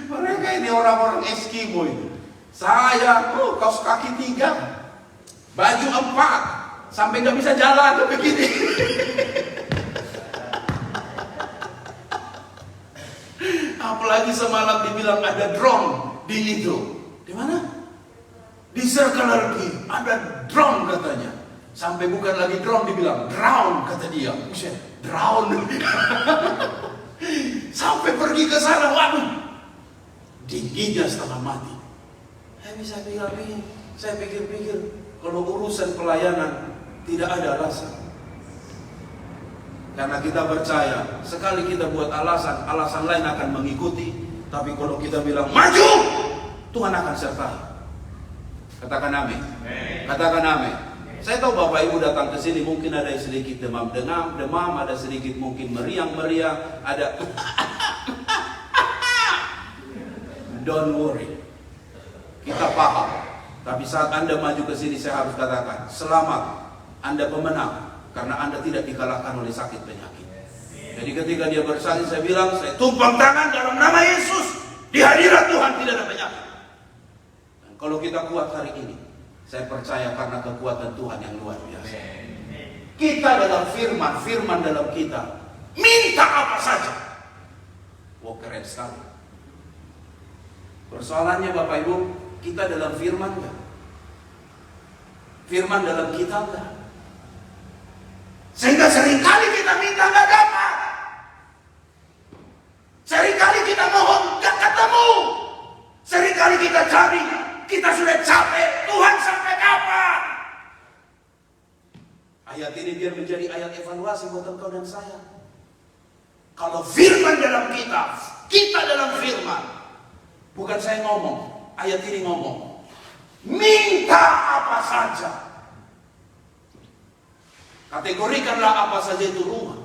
Mereka ini orang-orang Eskimo ini. Saya, kaos kaki 3, baju 4, sampai nggak bisa jalan begini. Apalagi semalam dibilang ada drone di itu. Di mana? Di Circle K ada drone katanya. Sampai bukan lagi drone, dibilang drown kata dia. Drown. Sampai pergi ke sana, waduh, dinginnya setengah mati. Saya pikir-pikir, kalau urusan pelayanan tidak ada alasan. Karena kita percaya, sekali kita buat alasan, alasan lain akan mengikuti. Tapi kalau kita bilang maju, Tuhan akan sertai. Katakan amin. Katakan amin. Saya tahu Bapak Ibu datang ke sini mungkin ada sedikit demam, ada sedikit mungkin meriang, ada. Don't worry. Kita paham. Tapi saat Anda maju ke sini, saya harus katakan, selamat, Anda pemenang. Karena Anda tidak dikalahkan oleh sakit penyakit. Jadi ketika dia bersaksi, saya bilang, saya tumpang tangan dalam nama Yesus. Di hadirat Tuhan tidak ada penyakit. Dan kalau kita kuat hari ini, saya percaya karena kekuatan Tuhan yang luar biasa. Kita dalam firman dalam kita, minta apa saja. Wah, keren sekali. Persoalannya Bapak Ibu, kita dalam firman enggak? Firman dalam kitab enggak? Sehingga seringkali kita minta nggak dapat. Seringkali kita mohon nggak ketemu. Seringkali kita cari, kita sudah capek. Tuhan sampai kapan? Ayat ini biar menjadi ayat evaluasi buat engkau dan saya. Kalau firman dalam kita dalam firman. Bukan saya ngomong, ayat ini ngomong. Minta apa saja. Kategorikanlah apa saja itu rumah.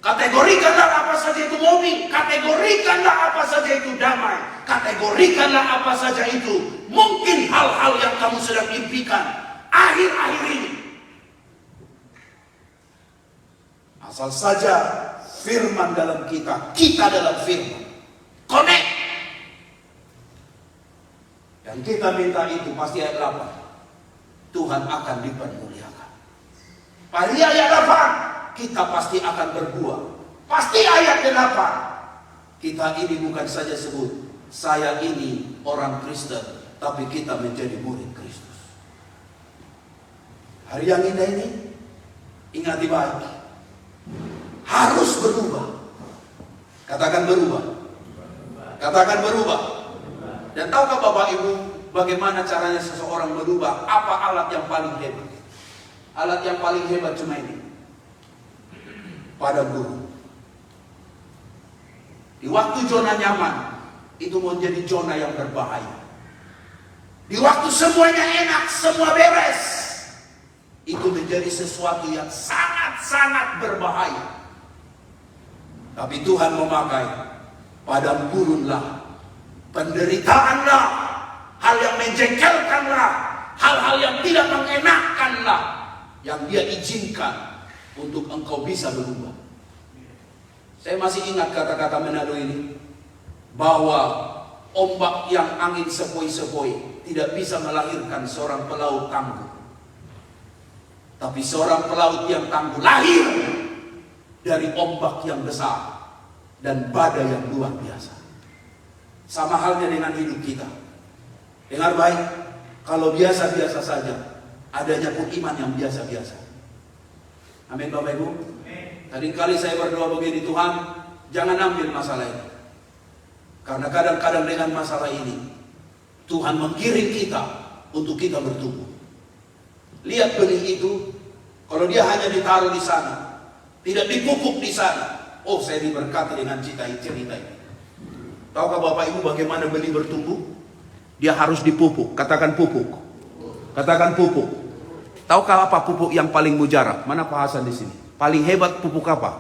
Kategorikanlah apa saja itu mobil. Kategorikanlah apa saja itu damai. Kategorikanlah apa saja itu mungkin hal-hal yang kamu sedang impikan akhir-akhir ini. Asal saja firman dalam kita dalam firman. Connect. Dan kita minta itu pasti ayat 8. Tuhan akan dipermuliakan. Pada ayat 8, kita pasti akan berbuah. Pasti ayat 8. Kita ini bukan saja sebut, saya ini orang Kristen, tapi kita menjadi murid Kristus. Hari yang indah ini, ingat baik, harus berubah. Katakan berubah. Katakan berubah. Dan tahukah Bapak Ibu, bagaimana caranya seseorang berubah? Apa alat yang paling hebat? Alat yang paling hebat cuma ini. Padang gurun. Di waktu zona nyaman, itu menjadi zona yang berbahaya. Di waktu semuanya enak, semua beres, itu menjadi sesuatu yang sangat-sangat berbahaya. Tapi Tuhan memakai padang gurunlah penderitaanlah, hal yang menjengkelkanlah, hal-hal yang tidak mengenakanlah yang dia izinkan untuk engkau bisa berubah. Saya masih ingat kata-kata Manado ini, bahwa ombak yang angin sepoi-sepoi tidak bisa melahirkan seorang pelaut tangguh. Tapi seorang pelaut yang tangguh lahir dari ombak yang besar dan badai yang luar biasa. Sama halnya dengan hidup kita. Dengar baik, kalau biasa-biasa saja, adanya pun iman yang biasa-biasa. Amin Bapak Ibu. Tadi kali saya berdoa begini, Tuhan, jangan ambil masalah ini. Karena kadang-kadang dengan masalah ini, Tuhan menggiring kita untuk kita bertumbuh. Lihat benih itu, kalau dia hanya ditaruh di sana, tidak dipupuk di sana, oh saya diberkati dengan cerita ini. Tahukah Bapak Ibu bagaimana benih bertumbuh? Dia harus dipupuk. Katakan pupuk. Katakan pupuk. Tahukah apa pupuk yang paling mujarab? Mana Pak Hasan di sini? Paling hebat pupuk apa?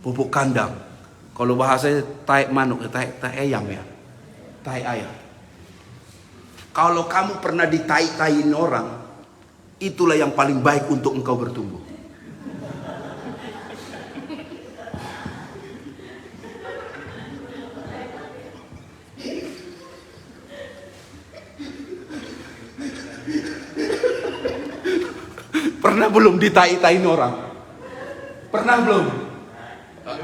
Pupuk kandang. Kalau bahasanya tai manuk, tai ayam ya. Tai ayam. Kalau kamu pernah ditai-taiin orang, itulah yang paling baik untuk engkau bertumbuh. Pernah belum ditai-tain orang? Pernah belum?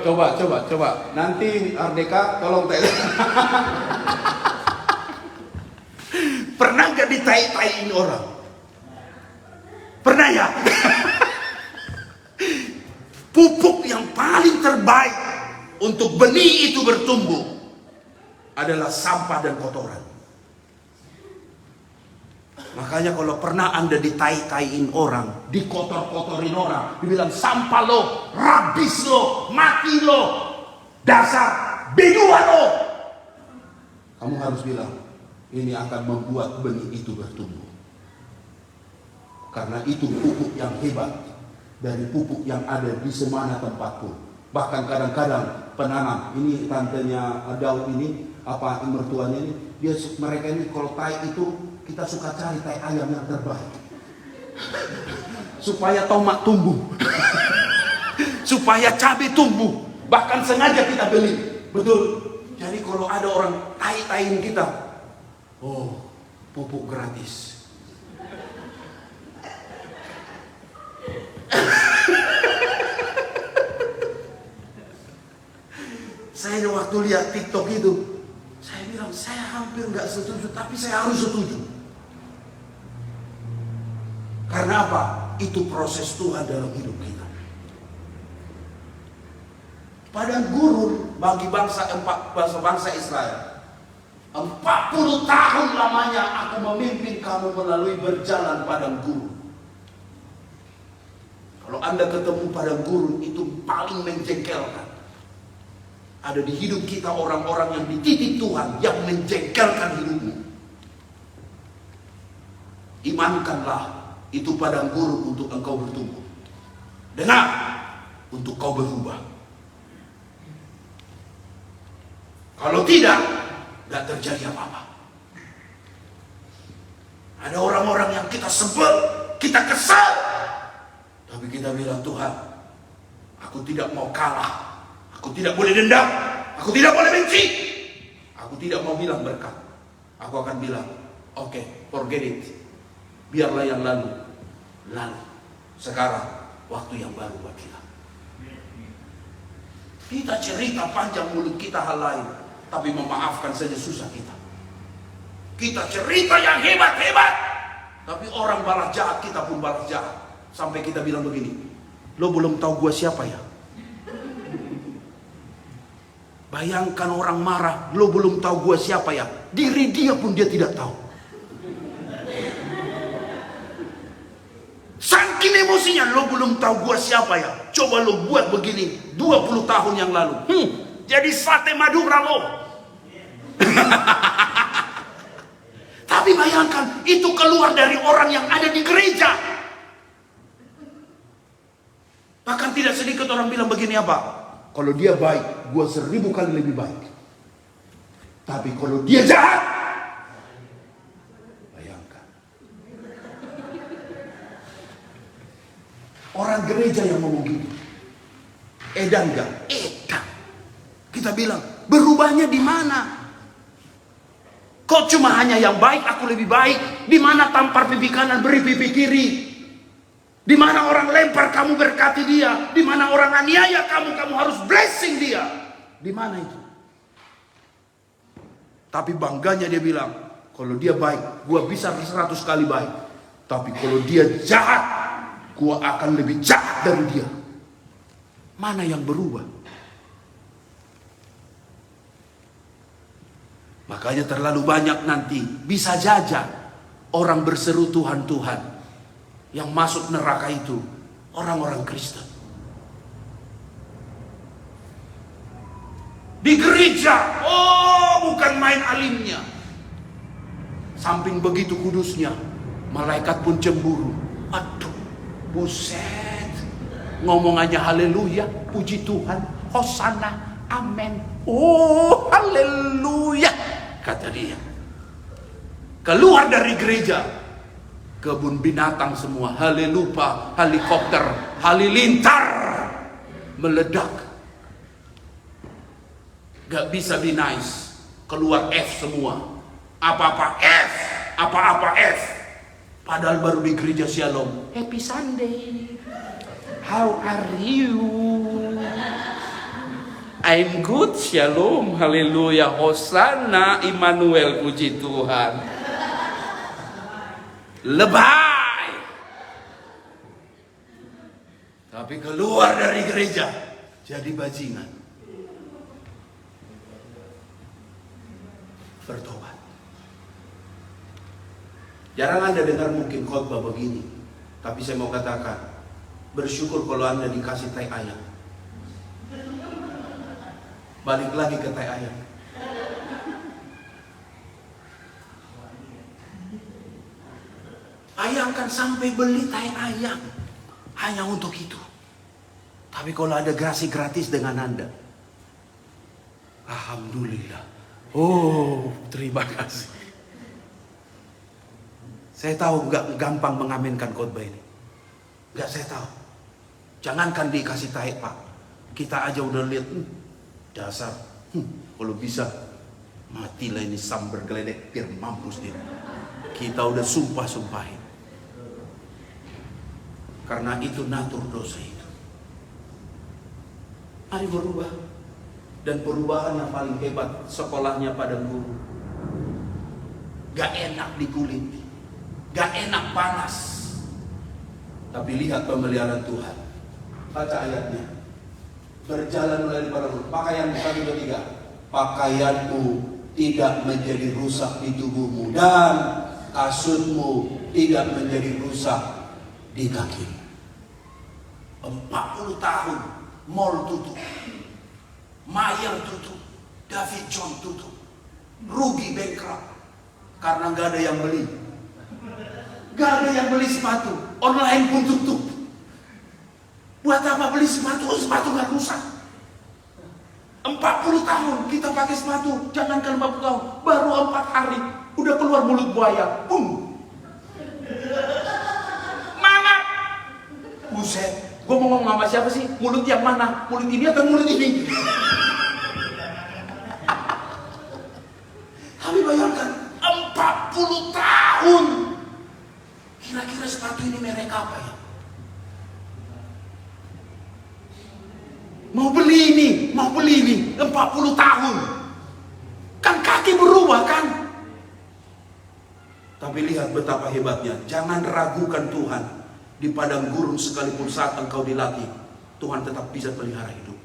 Coba. Nanti Ardeka tolong tai. Pernah gak ditai-tain orang? Pernah ya? Pupuk yang paling terbaik untuk benih itu bertumbuh adalah sampah dan kotoran. Makanya kalau pernah Anda ditai-taiin orang, dikotor-kotorin orang, dibilang sampah lo, rabis lo, mati lo, dasar bidua lo, kamu harus bilang, ini akan membuat benih itu bertumbuh. Karena itu pupuk yang hebat dari pupuk yang ada di semana tempat pun. Bahkan kadang-kadang penanam, ini tantenya Daud ini, mertuanya ini, mereka ini kalau tai itu, kita suka cari tai ayam yang terbaik supaya tomat tumbuh, supaya cabai tumbuh, bahkan sengaja kita beli. Betul. Jadi kalau ada orang tai-taiin kita, oh, pupuk gratis. Saya waktu lihat TikTok itu, saya bilang saya hampir nggak setuju, tapi saya harus setuju. Karena apa? Itu proses Tuhan dalam hidup kita. Padang gurun bagi bangsa Israel. 40 tahun lamanya aku memimpin kamu melalui berjalan padang gurun. Kalau Anda ketemu padang gurun, itu paling menjengkelkan. Ada di hidup kita orang-orang yang dididik Tuhan, yang menjengkelkan hidupmu. Imankanlah, itu padang gurun untuk engkau bertumbuh. Dengar, untuk kau berubah. Kalau tidak, gak terjadi apa-apa. Ada orang-orang yang kita sebel, kita kesal, tapi kita bilang, Tuhan, aku tidak mau kalah. Aku tidak boleh dendam. Aku tidak boleh benci. Aku tidak mau bilang berkat. Aku akan bilang, oke, forget it. Biarlah yang lalu. Sekarang, waktu yang baru buat kita. Kita cerita panjang mulut kita hal lain, tapi memaafkan saja susah kita. Kita cerita yang hebat-hebat, tapi orang balas jahat, kita pun balas jahat. Sampai kita bilang begini, lo belum tahu gue siapa ya? Bayangkan orang marah, lo belum tahu gue siapa ya? Diri dia pun dia tidak tahu. Saking emosinya, lo belum tahu gue siapa ya? Coba lo buat begini 20 tahun yang lalu. Jadi sate Madura lo. Tapi bayangkan, itu keluar dari orang yang ada di gereja. Bahkan tidak sedikit orang bilang begini apa? Kalau dia baik, gue 1000 kali lebih baik. Tapi kalau dia jahat, bayangkan. Orang gereja yang ngomong gitu. Edan gak? Edan. Kita bilang, berubahnya di mana? Kok cuma hanya yang baik, aku lebih baik? Di mana tampar pipi kanan, beri pipi kiri? Di mana orang lempar, kamu berkati dia? Di mana orang aniaya kamu harus blessing dia? Di mana itu? Tapi bangganya dia bilang, kalau dia baik, gua bisa 100 kali baik. Tapi kalau dia jahat, gua akan lebih jahat dari dia. Mana yang berubah? Makanya terlalu banyak nanti bisa saja orang berseru Tuhan, Tuhan. Yang masuk neraka itu orang-orang Kristen. Di gereja, oh bukan main alimnya. Samping begitu kudusnya, malaikat pun cemburu. Aduh, buset. Ngomongannya haleluya, puji Tuhan, hosana, amin. Oh, haleluya, kata dia. Keluar dari gereja, kebun binatang semua, halelupa, helikopter, halilintar, meledak. Gak bisa be nice, keluar F semua. Apa-apa F, apa-apa F. Padahal baru di gereja Shalom. Happy Sunday. How are you? I'm good, Shalom, haleluya, hosana, Immanuel, puji Tuhan. Lebay. Tapi keluar dari gereja jadi bajingan. Bertobat. Jarang Anda dengar mungkin khotbah begini, tapi saya mau katakan, bersyukur kalau Anda dikasih tai ayam. Balik lagi ke tai ayam. Bayangkan sampai beli tai ayam hanya untuk itu. Tapi kalau ada grasi gratis dengan Anda, alhamdulillah. Oh, terima kasih. Saya tahu nggak gampang mengaminkan khotbah ini. Nggak, saya tahu. Jangankan dikasih tai, Pak. Kita aja udah lihat, dasar. Kalau bisa, matilah ini sambar geledek biar mampus dia. Kita udah sumpah-sumpahin. Karena itu natur dosa itu. Mari berubah. Dan perubahan yang paling hebat, sekolahnya padang guru. Gak enak di kulit, gak enak panas. Tapi lihat pemeliharaan Tuhan. Baca ayatnya. Berjalan melalui padang guru. Pakaian 1, 2, 3. Pakaianmu tidak menjadi rusak di tubuhmu, dan kasutmu tidak menjadi rusak di kakimu. 40 tahun mall tutup, Mayer tutup, David John tutup, rugi bankrupt karena gak ada yang beli. Gak ada yang beli sepatu, online pun tutup. Buat apa beli sepatu? Sepatu gak rusak. 40 tahun kita pakai sepatu, jangankan 40 tahun, baru 4 hari udah keluar mulut buaya, boom. Mana? Buset. Gue mau ngomong sama siapa sih? Mulut yang mana? Mulut ini atau mulut ini? Tapi bayangkan 40 tahun. Kira-kira sepatu ini merek apa ya? Mau beli ini 40 tahun. Kan kaki berubah kan? Tapi lihat betapa hebatnya. Jangan ragukan Tuhan. Di padang gurun sekalipun saat engkau dilatih, Tuhan tetap bisa pelihara hidup.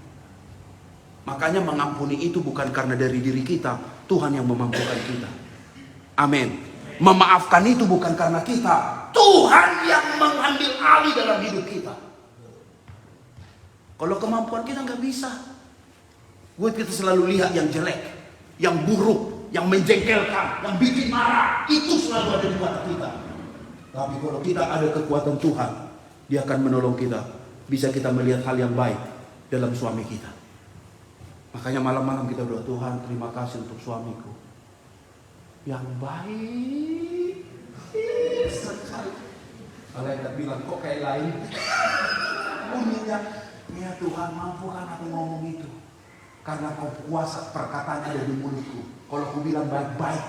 Makanya mengampuni itu bukan karena dari diri kita, Tuhan yang memampukan kita. Amin. Memaafkan itu bukan karena kita, Tuhan yang mengambil alih dalam hidup kita. Kalau kemampuan kita nggak bisa. Kita selalu lihat yang jelek, yang buruk, yang menjengkelkan, yang bikin marah. Itu selalu ada di mata kita. Tapi kalau kita ada kekuatan Tuhan, Dia akan menolong kita. Bisa kita melihat hal yang baik dalam suami kita. Makanya malam-malam kita doa, Tuhan terima kasih untuk suamiku yang baik sekali. Malaikat bilang, kok kayak lain? Bunyinya, ya Tuhan mampukan aku ngomong itu. Karena kau kuasa perkataan ada di mulutku. Kalau aku bilang baik-baik,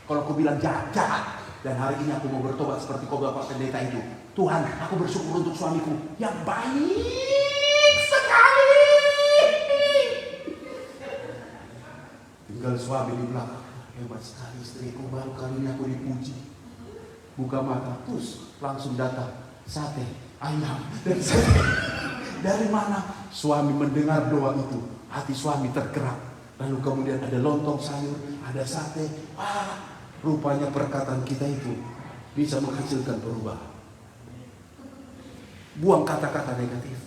kalau aku bilang jahat. Dan hari ini aku mau bertobat seperti kau Bapak Pendeta itu. Tuhan, aku bersyukur untuk suamiku yang baik sekali. Tinggal suami di belakang. Hebat sekali istriku, baru kali ini aku dipuji. Buka mata, terus langsung datang sate, ayam, dan sate. Dari mana? Suami mendengar doa itu, hati suami tergerak. Lalu kemudian ada lontong sayur, ada sate. Rupanya perkataan kita itu bisa menghasilkan perubahan. Buang kata-kata negatif.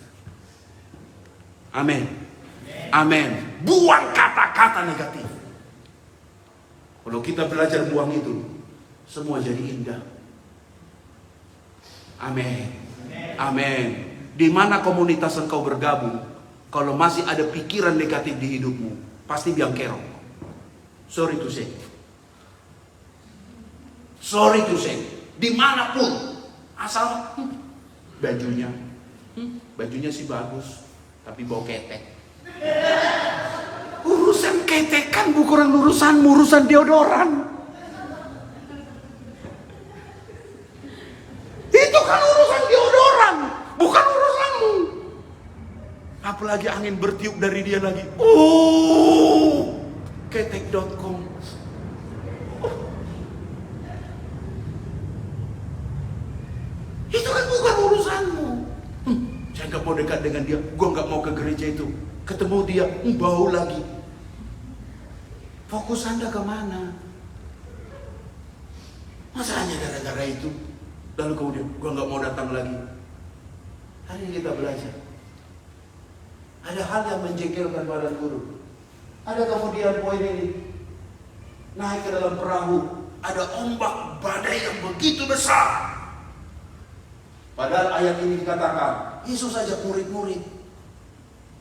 Amin. Amin. Buang kata-kata negatif. Kalau kita belajar buang itu, semua jadi indah. Amin. Amin. Di mana komunitas engkau bergabung, kalau masih ada pikiran negatif di hidupmu, pasti biang kerok. Sorry to say. Sorry to say. Dimanapun, asal bajunya sih bagus, tapi bau ketek. Urusan ketek kan bukan urusan deodoran. Itu kan urusan deodoran, bukan urusanmu. Apalagi angin bertiup dari dia lagi. Ketek.com. Itu kan bukan urusanmu. Saya nggak mau dekat dengan dia. Gue nggak mau ke gereja itu. Ketemu dia, bau lagi. Fokus Anda kemana? Masalahnya gara-gara itu. Lalu kemudian, gue nggak mau datang lagi. Hari ini kita belajar. Ada hal yang menjengkelkan badan guru. Ada kemudian poin ini. Naik ke dalam perahu. Ada ombak badai yang begitu besar. Padahal ayat ini dikatakan, Yesus ajak murid-murid.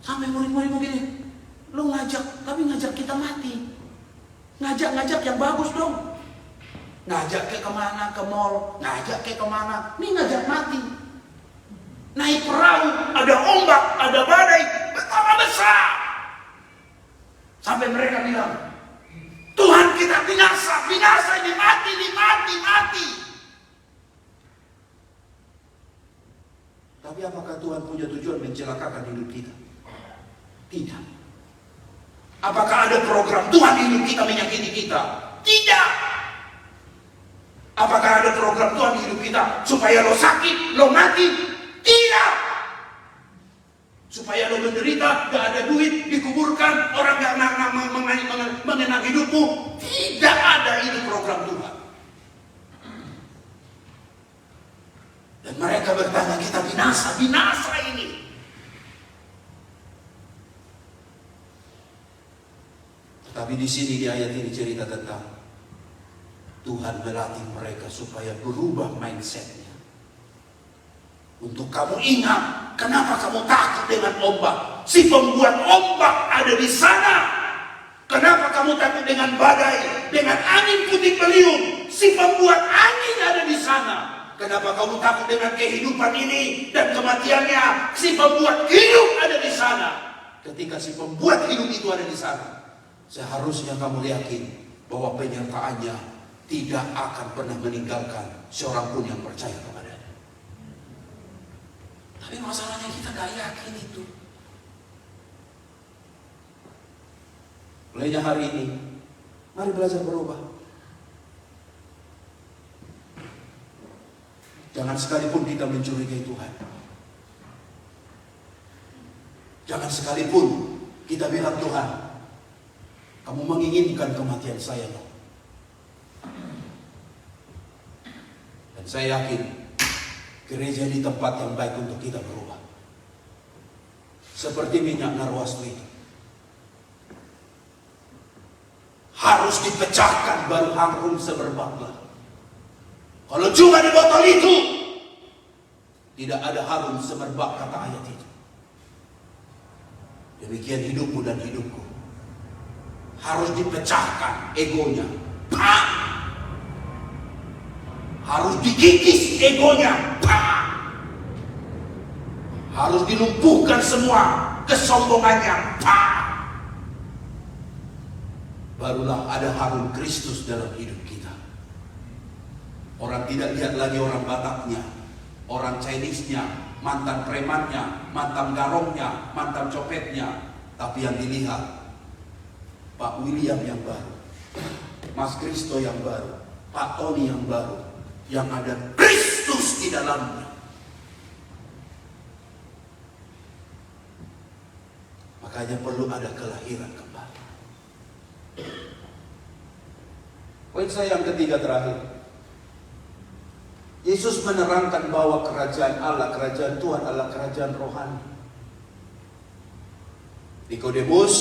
Sampai murid-murid begini, lu ngajak, tapi ngajak kita mati. Ngajak yang bagus dong. Ngajak ke kemana, ke mall, ngajak ke kemana, ini ngajak mati. Naik perahu, ada ombak, ada badai, betapa besar. Sampai mereka bilang, Tuhan kita binasa ini mati. Tapi apakah Tuhan punya tujuan mencelakakan hidup kita? Tidak. Apakah ada program Tuhan di hidup kita menyakiti kita? Tidak. Apakah ada program Tuhan di hidup kita supaya lo sakit, lo mati? Tidak. Supaya lo menderita, gak ada duit, dikuburkan, orang gak mengenang hidupmu? Tidak ada ini program Tuhan. Dan mereka bertanya, kita binasa ini. Tapi di sini di ayat ini cerita tentang Tuhan melatih mereka supaya berubah mindsetnya. Untuk kamu ingat, kenapa kamu takut dengan ombak? Si pembuat ombak ada di sana. Kenapa kamu takut dengan badai, dengan angin puting beliung? Si pembuat angin ada di sana. Kenapa kamu takut dengan kehidupan ini dan kematiannya? Si pembuat hidup ada di sana. Ketika si pembuat hidup itu ada di sana, seharusnya kamu yakin bahwa penyertaannya tidak akan pernah meninggalkan seorang pun yang percaya kepadanya. Tapi masalahnya kita gak yakin itu. Mulainya hari ini, mari belajar berubah. Jangan sekalipun kita mencurigai Tuhan. Jangan sekalipun kita bilang, Tuhan, kamu menginginkan kematian saya loh. Dan saya yakin gereja ini tempat yang baik untuk kita berubah. Seperti minyak narwastu itu. Harus dipecahkan baru harum semerbaklah. Kalau cuma di botol itu, tidak ada harum semerbak, kata ayat itu. Demikian hidupmu dan hidupku. harus dipecahkan egonya. Pak! Harus dikikis egonya. Pak! Harus dilumpuhkan semua kesombongannya. Pak! Barulah ada harum Kristus dalam hidup kita. Orang tidak lihat lagi orang Bataknya, orang Chinese-nya, mantan premannya, mantan garongnya, mantan copetnya. Tapi yang dilihat Pak William yang baru, Mas Kristo yang baru, Pak Tony yang baru, yang ada Kristus di dalamnya. Makanya perlu ada kelahiran kembali. Poin saya yang ketiga terakhir. Yesus menerangkan bahwa kerajaan Allah, kerajaan Tuhan adalah kerajaan rohani. Nikodemus,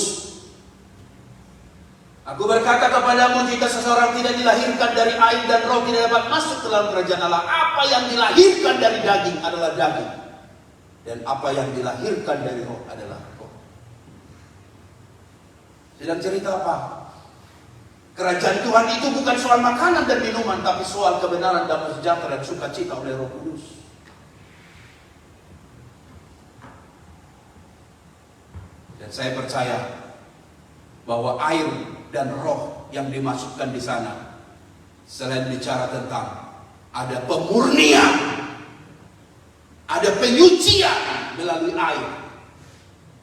aku berkata kepadamu, jika seseorang tidak dilahirkan dari air dan roh, tidak dapat masuk ke dalam kerajaan Allah. Apa yang dilahirkan dari daging adalah daging, dan apa yang dilahirkan dari roh adalah roh. Sedang cerita apa? Kerajaan Tuhan itu bukan soal makanan dan minuman, tapi soal kebenaran, damai sejahtera dan sukacita oleh Roh Kudus. Dan saya percaya bahwa air dan roh yang dimasukkan di sana, selain bicara tentang ada pemurnian, ada penyucian melalui air.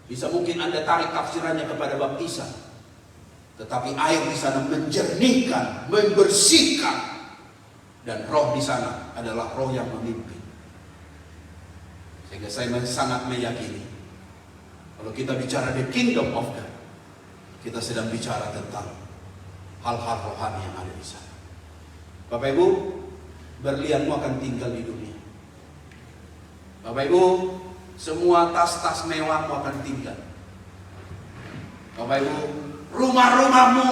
Bisa mungkin Anda tarik tafsirannya kepada baptisan, tetapi air di sana menjernihkan, membersihkan, dan roh di sana adalah roh yang memimpin. Sehingga saya sangat meyakini, kalau kita bicara the kingdom of God, kita sedang bicara tentang hal-hal rohani yang ada di sana. Bapak Ibu, berlianmu akan tinggal di dunia. Bapak Ibu, semua tas-tas mewahmu akan tinggal. Bapak Ibu, rumah-rumahmu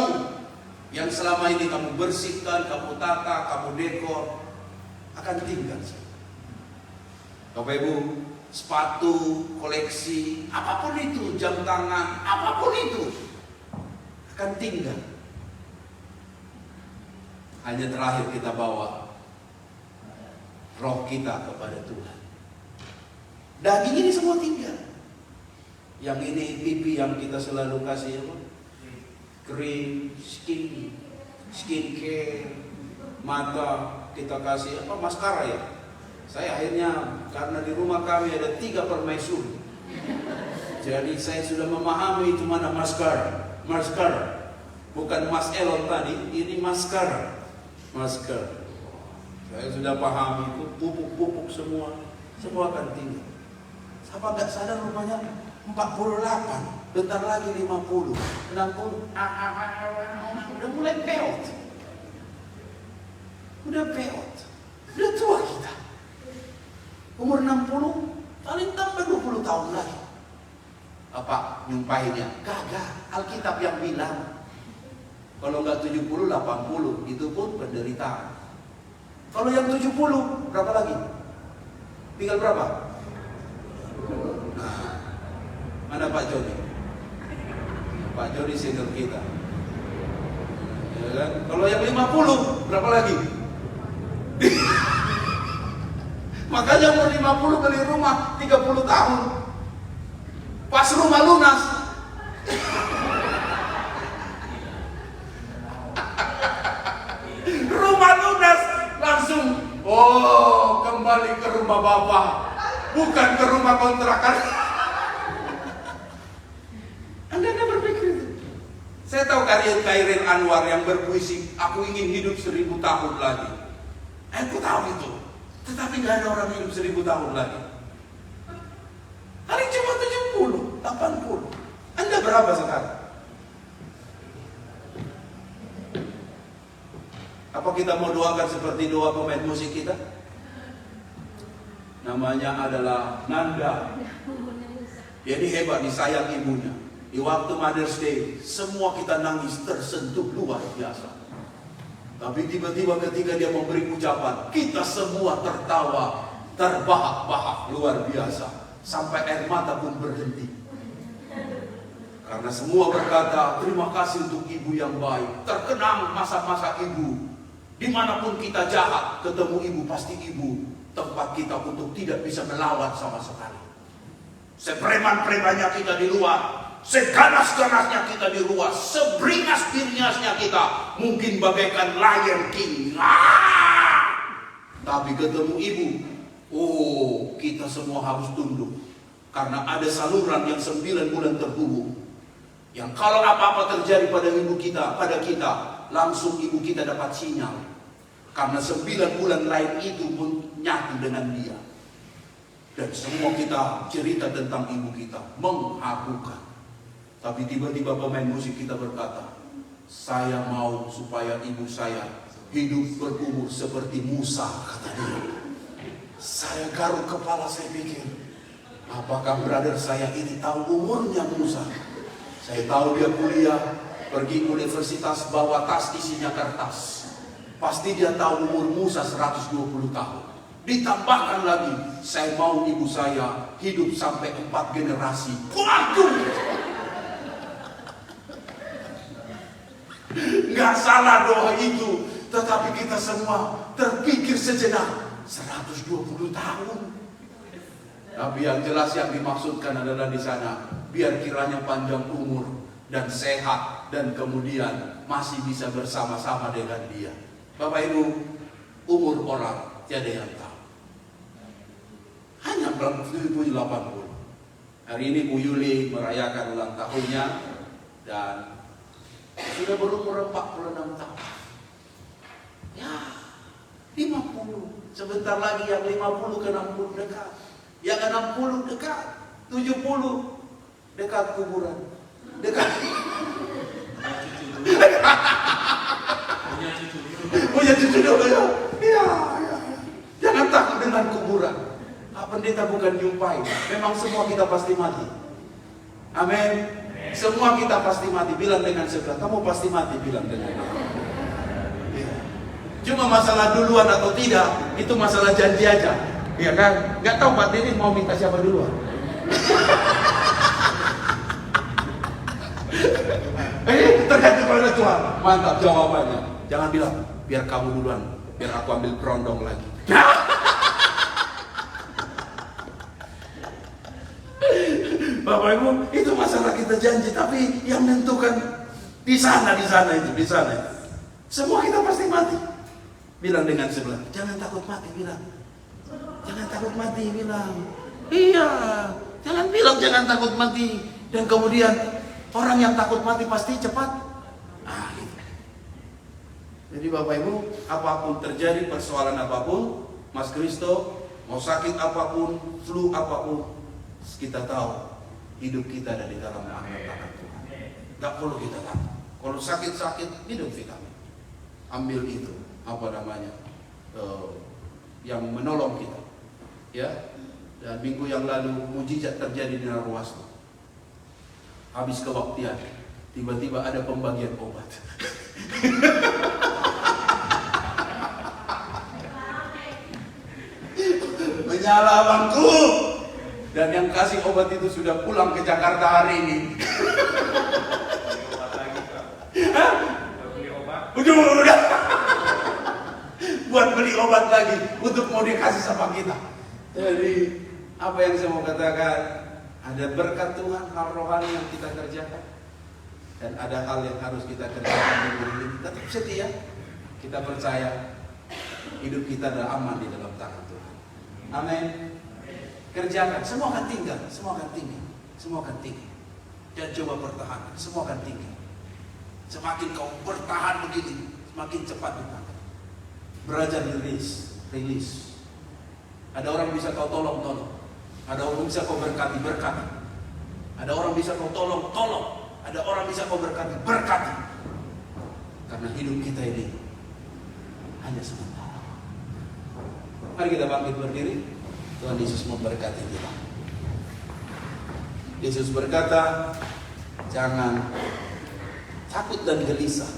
yang selama ini kamu bersihkan, kamu tata, kamu dekor, akan tinggal. Bapak Ibu, sepatu, koleksi, apapun itu, jam tangan, apapun itu, akan tinggal. Hanya terakhir kita bawa roh kita kepada Tuhan. Daging ini semua tinggal. Yang ini pipi yang kita selalu kasih apa? Krim, skincare, mata kita kasih apa? Maskara ya. Saya akhirnya karena di rumah kami ada 3 permaisuri, jadi saya sudah memahami itu mana maskara. Bukan Mas Elon tadi, ini maskara. Saya sudah pahami itu pupuk-pupuk semua akan tinggal. Siapa nggak sadar rumahnya 48, bentar lagi 50, 60, udah mulai peot. Udah tua kita. Umur 60, paling tambah 20 tahun lagi. Apa nyumpahinnya? Kagak, Alkitab yang bilang kalau nggak 70, 80, itu pun penderitaan. Kalau yang 70, berapa lagi? Tinggal berapa? Nah, mana Pak Joni? Pak Joni senior kita. Ya kan? Kalau yang 50, berapa lagi? Makanya umur 50 beli rumah 30 tahun. Pas rumah lunas. Rumah lunas langsung, oh, kembali ke rumah Bapak, bukan ke rumah kontrakan. Anda berpikir itu? Saya tahu karya Khairil Anwar yang berpuisi, aku ingin hidup 1000 tahun lagi. Aku tahu itu. Tetapi nggak ada orang hidup 1000 tahun lagi. Paling cuma 70, 80. Anda berapa sekarang? Apa kita mau doakan seperti doa pemain musik kita? Namanya adalah Nanda. Jadi hebat, disayang ibunya. Di waktu Mother's Day, semua kita nangis tersentuh luar biasa. Tapi tiba-tiba ketika dia memberi ucapan, kita semua tertawa, terbahak-bahak luar biasa. Sampai air mata pun berhenti. Karena semua berkata, terima kasih untuk ibu yang baik. Terkenang masa-masa ibu. Dimanapun kita jahat, ketemu ibu, pasti ibu tempat kita untuk tidak bisa melawan sama sekali. Sepreman-premannya kita di luar, seganas-ganasnya kita di luar, seberingas-beringasnya kita, mungkin bagaikan Lion King. Tapi ketemu ibu, oh, kita semua harus tunduk. Karena ada saluran yang 9 bulan terhubung. Yang kalau apa-apa terjadi pada ibu kita, pada kita, langsung ibu kita dapat sinyal. Karena 9 bulan lain itu menyatu dengan dia. Dan semua kita cerita tentang ibu kita, mengharukan. Tapi tiba-tiba pemain musik kita berkata, saya mau supaya ibu saya hidup berumur seperti Musa, kata dia. Saya garuk kepala, saya pikir, apakah brother saya ini tahu umurnya Musa? Saya tahu dia kuliah, pergi universitas, bawa tas isinya kertas. Pasti dia tahu umur Musa 120 tahun. Ditambahkan lagi, saya mau ibu saya hidup sampai 4 generasi. Waduh! Nggak salah doa itu, tetapi kita semua terpikir sejenak, 120 tahun. Tapi yang jelas yang dimaksudkan adalah di sana, biar kiranya panjang umur dan sehat, dan kemudian masih bisa bersama-sama dengan dia. Bapak Ibu, umur orang tiada yang tahu. Hanya 80. Hari ini Bu Yuli merayakan ulang tahunnya dan sudah berumur 46 tahun. Ya, 50. Sebentar lagi yang 50 ke 60 dekat. Yang 60 dekat, 70 dekat kuburan. Dekat. Punya cucu dulu ya. Ya. Jangan takut dengan kuburan. Pendeta bukan jumpai. Memang semua kita pasti mati. Amin. Semua kita pasti mati. Bilang dengan sebelah, kamu pasti mati. Bilang dengan ya. Cuma masalah duluan atau tidak, itu masalah janji aja. Iya kan? Gak tahu Pak Dini mau minta siapa duluan. Tergantung pada Tuhan. Mantap jawabannya. Jangan bilang, biar kamu duluan, biar aku ambil kerondong lagi. Bapak Ibu, itu masalah kita janji, tapi yang menentukan di sana itu. Semua kita pasti mati. Bilang dengan sebelah, jangan takut mati, bilang. Jangan takut mati, bilang. Iya, jangan bilang jangan takut mati. Dan kemudian orang yang takut mati pasti cepat. Gitu. Jadi Bapak Ibu, apapun terjadi, persoalan apapun, Mas Kristo, mau sakit apapun, flu apapun, kita tahu hidup kita ada di dalam tangan Tuhan. Gak perlu kita takut. Kalau sakit-sakit, minum vitamin. Ambil itu, yang menolong kita. Ya, dan minggu yang lalu mujizat terjadi di Narwastu. Habis kebaktian, tiba-tiba ada pembagian obat. Menyala abangku. Dan yang kasih obat itu sudah pulang ke Jakarta hari ini. Udah. Buat beli obat lagi untuk mau dikasih sama kita. Jadi apa yang saya mau katakan, ada berkat Tuhan, hal rohani yang kita kerjakan, dan ada hal yang harus kita kerjakan di dunia ini. Tetap setia, kita percaya hidup kita adalah aman di dalam tangan Tuhan. Amin. Kerjakan, semua akan tinggal, semua akan tinggi. Dan coba pertahankan, semua akan tinggi. Semakin kau bertahan begini, semakin cepat ditangkap. Belajar rilis. Ada orang bisa kau tolong. Ada orang bisa kau berkati. Ada orang bisa kau tolong. Ada orang bisa kau berkati. Karena hidup kita ini hanya sementara. Mari kita bangkit berdiri. Tuhan Yesus memberkati kita. Yesus berkata, jangan takut dan gelisah.